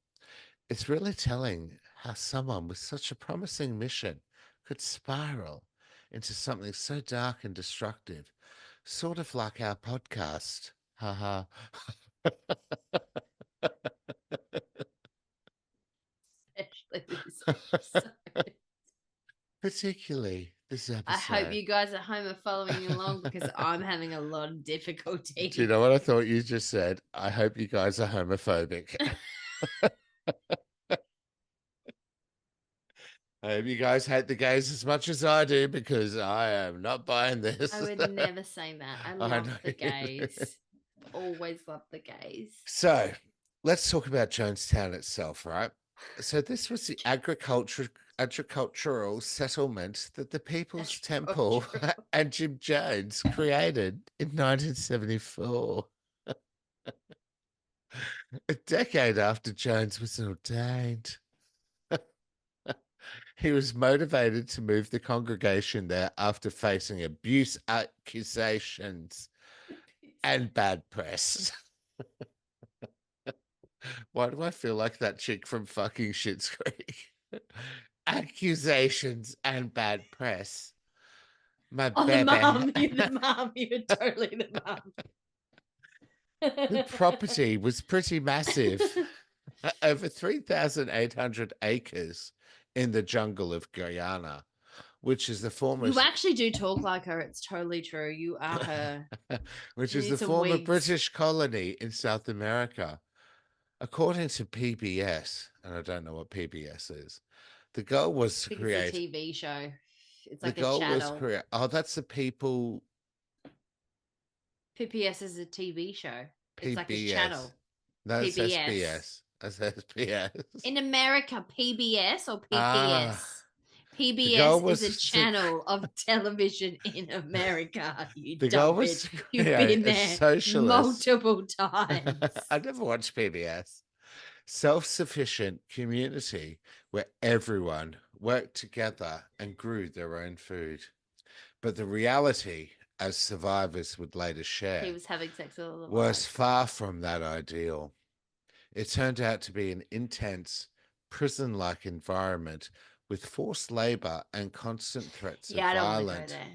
It's really telling how someone with such a promising mission could spiral into something so dark and destructive, sort of like our podcast. Haha. Especially this episode. Particularly this I hope episode. you guys at home are following along because I'm having a lot of Do you difficulty. know what I thought you just said? I hope you guys are homophobic. I hope you guys hate the gays as much as I do because I am not buying this. I would never say that. I I love know the you do. gays. Always love the gays. So, let's talk about Jonestown itself, right? So this was the agricultural settlement that the People's Temple and Jim Jones created in 1974. A decade after Jones was ordained. He was motivated to move the congregation there after facing abuse accusations and bad press. Why do I feel like that chick from fucking Schitt's Creek? Accusations and bad press. My Oh, baby. the mum. You're the mum. You're totally the mum. The property was pretty massive. Over 3,800 acres in the jungle of Guyana, which is the former You actually do talk like her. It's totally true. You are her. which You is need the some former wigs. British colony in South America. According to PBS, and I don't know what PBS is, the goal was I to think it's a create. TV show. It's The like a goal was channel. create. Oh, that's the people. PPS is a TV show. It's like a PBS. channel. No, it's PBS. SBS. That's SBS. In America, PBS or Ah, PPS? the goal PBS is a was to. channel of television in America. You The goal dumb was bitch. to You've create been a there socialist. multiple times. I never watched PBS. Self-sufficient community where everyone worked together and grew their own food. But the reality, as survivors would later share, He was having sex with all the was wives. far from that ideal. It turned out to be an intense, prison like environment with forced labor and constant threats of Yeah, I don't want to go violence. there.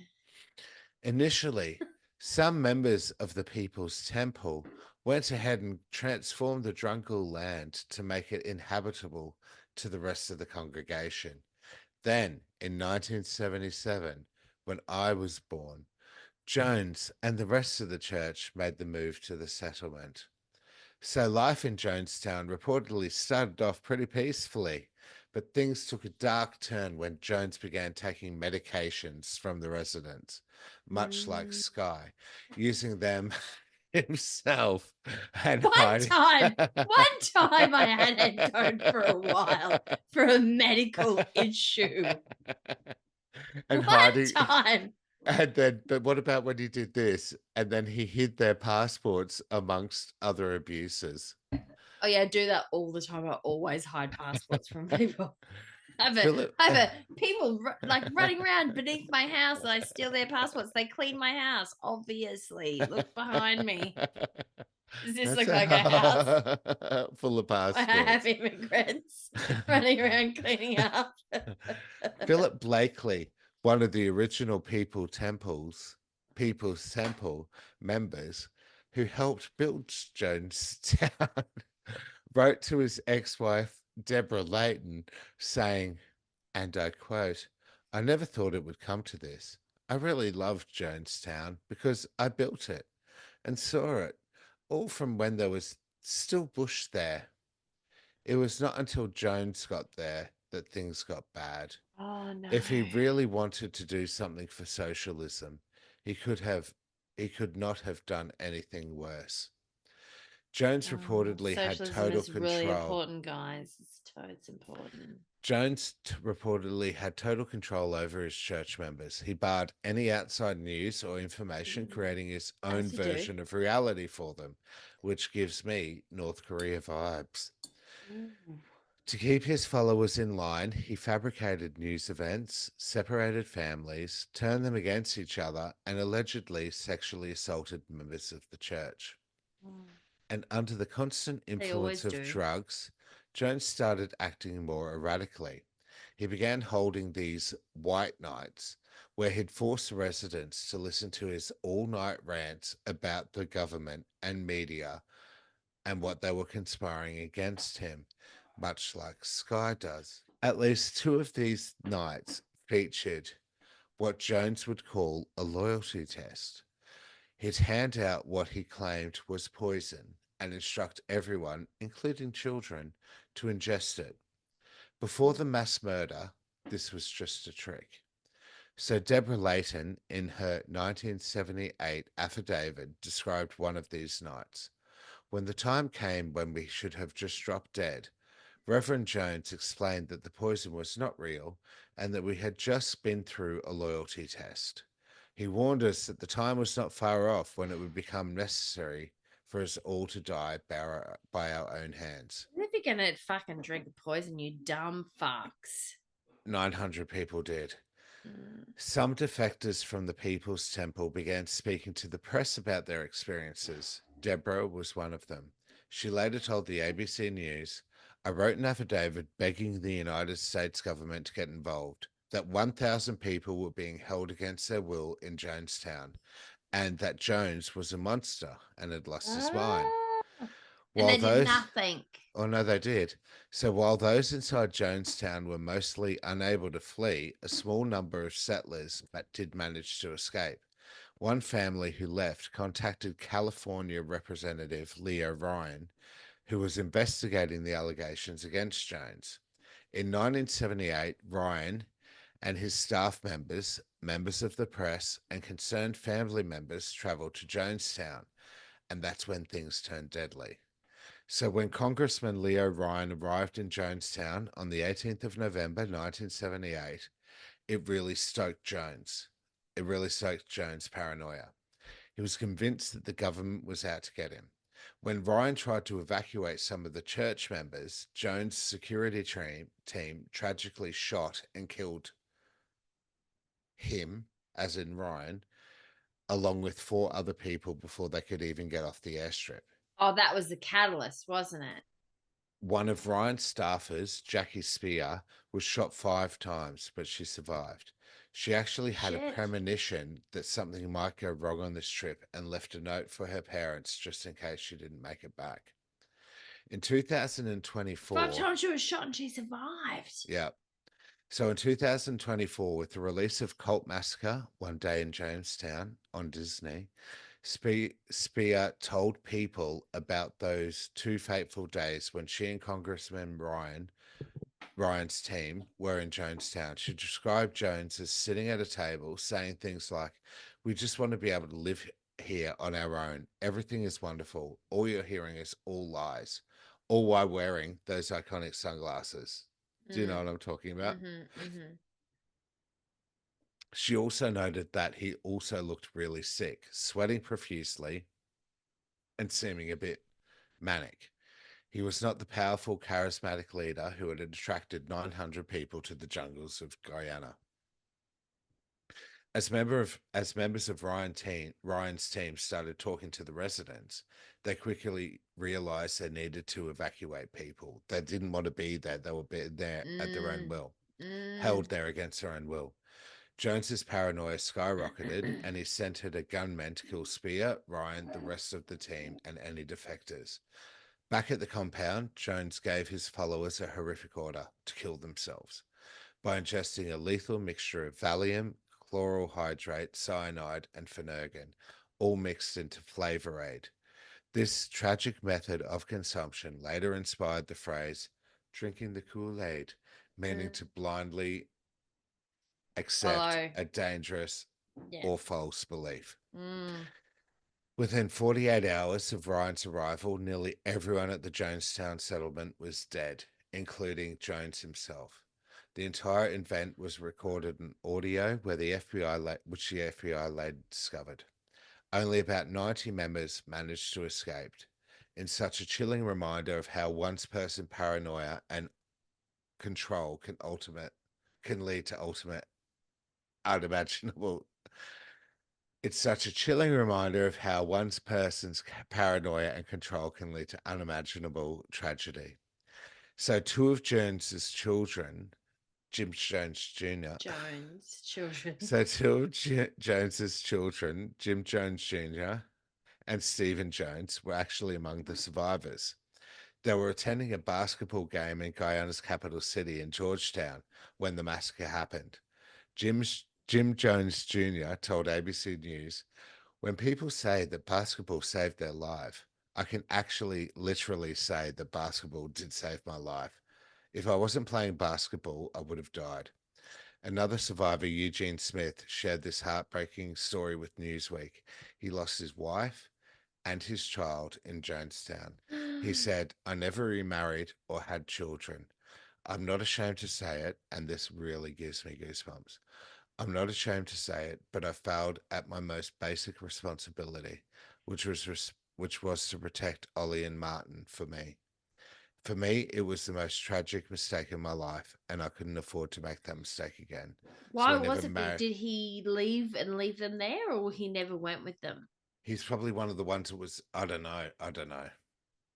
Initially, some members of the People's Temple went ahead and transformed the Drunkle land to make it inhabitable to the rest of the congregation. Then, in 1977, when I was born, Jones and the rest of the church made the move to the settlement. So life in Jonestown reportedly started off pretty peacefully, but things took a dark turn when Jones began taking medications from the residents, much like Skye, using them himself and hiding. One time I had head code for a while for a medical issue. And One hiding. time. And then, but what about when he did this? And then he hid their passports amongst other abuses. Oh yeah, I do that all the time. I always hide passports from people. Philip, I have people like running around beneath my house and I steal their passports. They clean my house, obviously. Look behind me. Does this That's look like a house? full of I have passports. immigrants running around cleaning up. Philip Blakely, one of the original People's Temple members who helped build Jonestown, wrote to his ex-wife, Deborah Layton, saying, and I quote, I never thought it would come to this. I really loved Jonestown because I built it and saw it, all from when there was still bush there. It was not until Jones got there that things got bad. Oh no. If he really wanted to do something for socialism, he could not have done anything worse. Jones reportedly had Socialism total is really control. important, guys. It's important. Jones reportedly had total control over his church members. He barred any outside news or information, creating his own version of reality for them, which gives me North Korea vibes. To keep his followers in line, he fabricated news events, separated families, turned them against each other, and allegedly sexually assaulted members of the church. And under the constant influence of drugs, Jones started acting more erratically. He began holding these white nights where he'd force residents to listen to his all-night rants about the government and media and what they were conspiring against him, much like Skye does. At least two of these nights featured what Jones would call a loyalty test. He'd hand out what he claimed was poison and instruct everyone, including children, to ingest it. Before the mass murder, this was just a trick. So Deborah Layton, in her 1978 affidavit, described one of these nights. When the time came when we should have just dropped dead, Reverend Jones explained that the poison was not real and that we had just been through a loyalty test. He warned us that the time was not far off when it would become necessary for us all to die by our own hands. If you're gonna fucking drink the poison, you dumb fucks. 900 people did. Mm. Some defectors from the People's Temple began speaking to the press about their experiences. Deborah was one of them. She later told the ABC News, I wrote an affidavit begging the United States government to get involved, that 1,000 people were being held against their will in Jonestown, and that Jones was a monster and had lost his mind. And While they did those nothing. Oh, no, they did. So while those inside Jonestown were mostly unable to flee, a small number of settlers did manage to escape. One family who left contacted California Representative Leo Ryan, who was investigating the allegations against Jones. In 1978, Ryan and his staff members, members of the press, and concerned family members traveled to Jonestown, and that's when things turned deadly. So when Congressman Leo Ryan arrived in Jonestown on the 18th of November, 1978, it really stoked Jones. It really stoked Jones' paranoia. He was convinced that the government was out to get him. When Ryan tried to evacuate some of the church members, Jones' security team tragically shot and killed him, as in Ryan, along with 4 other people before they could even get off the airstrip. Oh, that was the catalyst, wasn't it? One of Ryan's staffers, Jackie Spear, was shot 5 times, but she survived. She actually had a premonition that something might go wrong on this trip and left a note for her parents just in case she didn't make it back. In 2024... 5 times she was shot and she survived. Yeah. So in 2024, with the release of Cult Massacre, One Day in Jonestown on Disney, Spear told people about those 2 fateful days when she and Congressman Ryan's team were in Jonestown. She described Jones as sitting at a table saying things like, we just want to be able to live here on our own. Everything is wonderful. All you're hearing is all lies. All while wearing those iconic sunglasses. Do you know what I'm talking about? She also noted that he also looked really sick, sweating profusely and seeming a bit manic. He was not the powerful, charismatic leader who had attracted 900 people to the jungles of Guyana. As members of Ryan's team started talking to the residents, they quickly realized they needed to evacuate people. They didn't want to be there. They were there at their own will, held there against their own will. Jones's paranoia skyrocketed, and he sent a gunman to kill Spear, Ryan, the rest of the team, and any defectors. Back at the compound, Jones gave his followers a horrific order to kill themselves by ingesting a lethal mixture of Valium, chloral hydrate, cyanide, and phenergan, all mixed into Flavor Aid. This tragic method of consumption later inspired the phrase, drinking the Kool-Aid, meaning to blindly accept a dangerous or false belief. Within 48 hours of Ryan's arrival, nearly everyone at the Jonestown settlement was dead, including Jones himself. The entire event was recorded in audio, which the FBI later discovered. Only about 90 members managed to escape, in such a chilling reminder of how one-person paranoia and control can lead to ultimate unimaginable. It's such a chilling reminder of how one person's paranoia and control can lead to unimaginable tragedy. So 2 of Jones's children, Jim Jones Jr. So 2 of Jones's children, Jim Jones Jr. and Stephen Jones, were actually among the survivors. They were attending a basketball game in Guyana's capital city in Georgetown when the massacre happened. Jim Jones Jr. told ABC News, when people say that basketball saved their life, I can actually literally say that basketball did save my life. If I wasn't playing basketball, I would have died. Another survivor, Eugene Smith, shared this heartbreaking story with Newsweek. He lost his wife and his child in Jonestown. He said, I never remarried or had children. I'm not ashamed to say it, and this really gives me goosebumps. I'm not ashamed to say it, but I failed at my most basic responsibility, which was to protect Ollie and Martin for me. For me, it was the most tragic mistake in my life, and I couldn't afford to make that mistake again. So Why I never was it married. did he leave them there, or he never went with them? He's probably one of the ones that was, I don't know.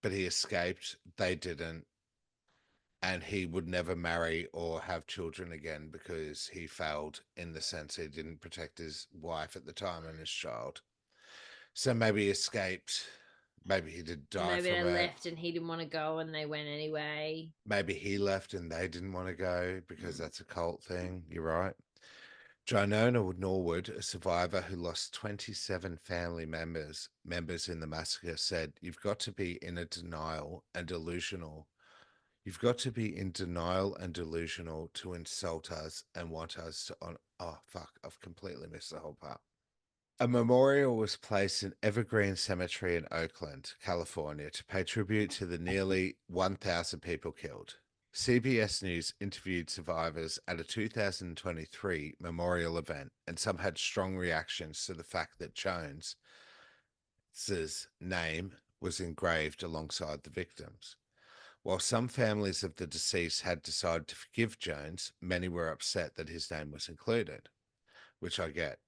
But he escaped. They didn't. And he would never marry or have children again because he failed in the sense he didn't protect his wife at the time and his child. So maybe he escaped. Maybe he did die Maybe from they it. left and he didn't want to go and they went anyway. Maybe he left and they didn't want to go because that's a cult thing. You're right. Jonona Norwood, a survivor who lost 27 family members in the massacre, said, You've got to be in denial and delusional. You've got to be in denial and delusional to insult us and want us to on. Oh, fuck. I've completely missed the whole part. A memorial was placed in Evergreen Cemetery in Oakland, California, to pay tribute to the nearly 1,000 people killed. CBS News interviewed survivors at a 2023 memorial event, and some had strong reactions to the fact that Jones's name was engraved alongside the victims. While some families of the deceased had decided to forgive Jones, many were upset that his name was included, which I get.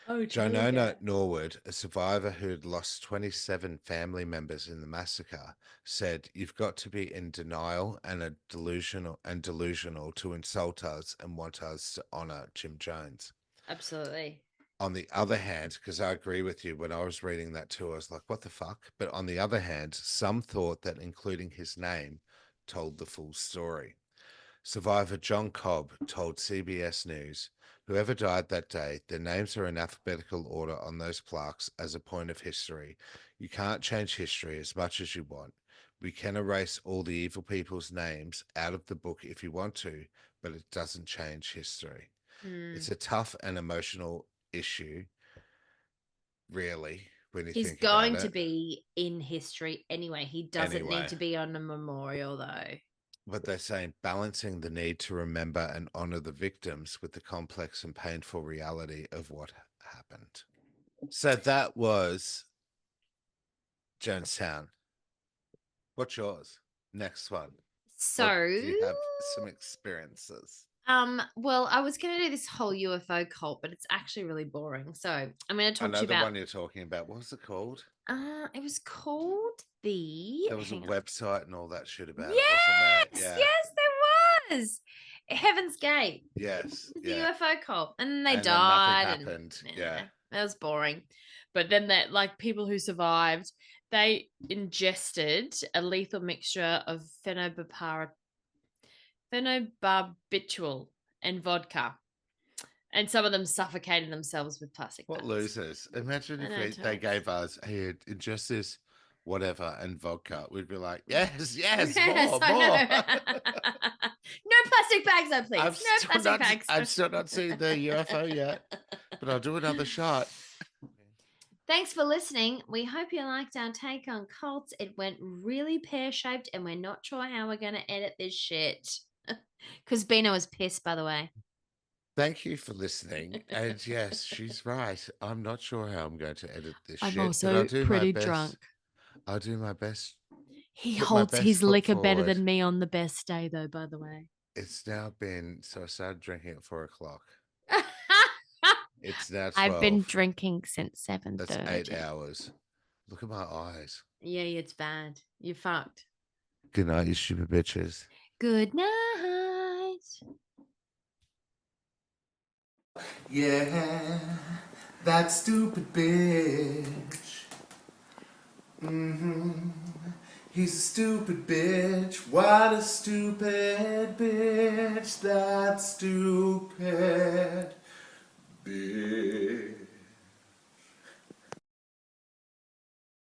Oh, Jonona Norwood, a survivor who had lost 27 family members in the massacre, said, You've got to be in denial and delusional to insult us and want us to honor Jim Jones. Absolutely. On the other hand, because I agree with you, when I was reading that too, I was like, what the fuck? But on the other hand, some thought that including his name told the full story. Survivor John Cobb told CBS News, Whoever died that day, their names are in alphabetical order on those plaques as a point of history. You can't change history as much as you want. We can erase all the evil people's names out of the book if you want to, but it doesn't change history. It's a tough and emotional issue, really, when you He's think about going it. to be in history anyway. He doesn't need to be on a memorial, though. But they're saying balancing the need to remember and honor the victims with the complex and painful reality of what happened. So that was Jonestown. What's yours? Next one. So, do you have some experiences? well, I was going to do this whole UFO cult, but it's actually really boring. So I'm going to I talk to know you the about. one you're talking about. What was it called? It was called the. There was a website and all that shit about it, wasn't Yes, there? Yeah. yes, there was. Heaven's Gate. Yes. It was the Yeah. UFO cult, and then they And then nothing died, happened. and Yeah. that was boring. But then that, like, people who survived, they ingested a lethal mixture of phenobarbital and vodka, and some of them suffocated themselves with plastic What bags. losers? Imagine if they gave us, hey, just this whatever and vodka. We'd be like, yes, Yes, more. no plastic bags, though, please. No plastic bags. I've still not seen the UFO yet, but I'll do another shot. Thanks for listening. We hope you liked our take on cults. It went really pear-shaped, and we're not sure how we're going to edit this shit. Because Bina was pissed, by the way. Thank you for listening. And yes, she's right. I'm not sure how I'm going to edit this shit. Also but I'll do my best. drunk. I'll do my best. He Put my holds best his foot liquor better forward. than me on the best day, though, by the way. It's now been, so I started drinking at 4:00. It's now 12. I've been drinking since 7:30. That's 8 hours. Look at my eyes. Yeah, it's bad. You're fucked. Good night, you stupid bitches. Good night. Yeah, that stupid bitch. He's a stupid bitch. What a stupid bitch. That stupid bitch.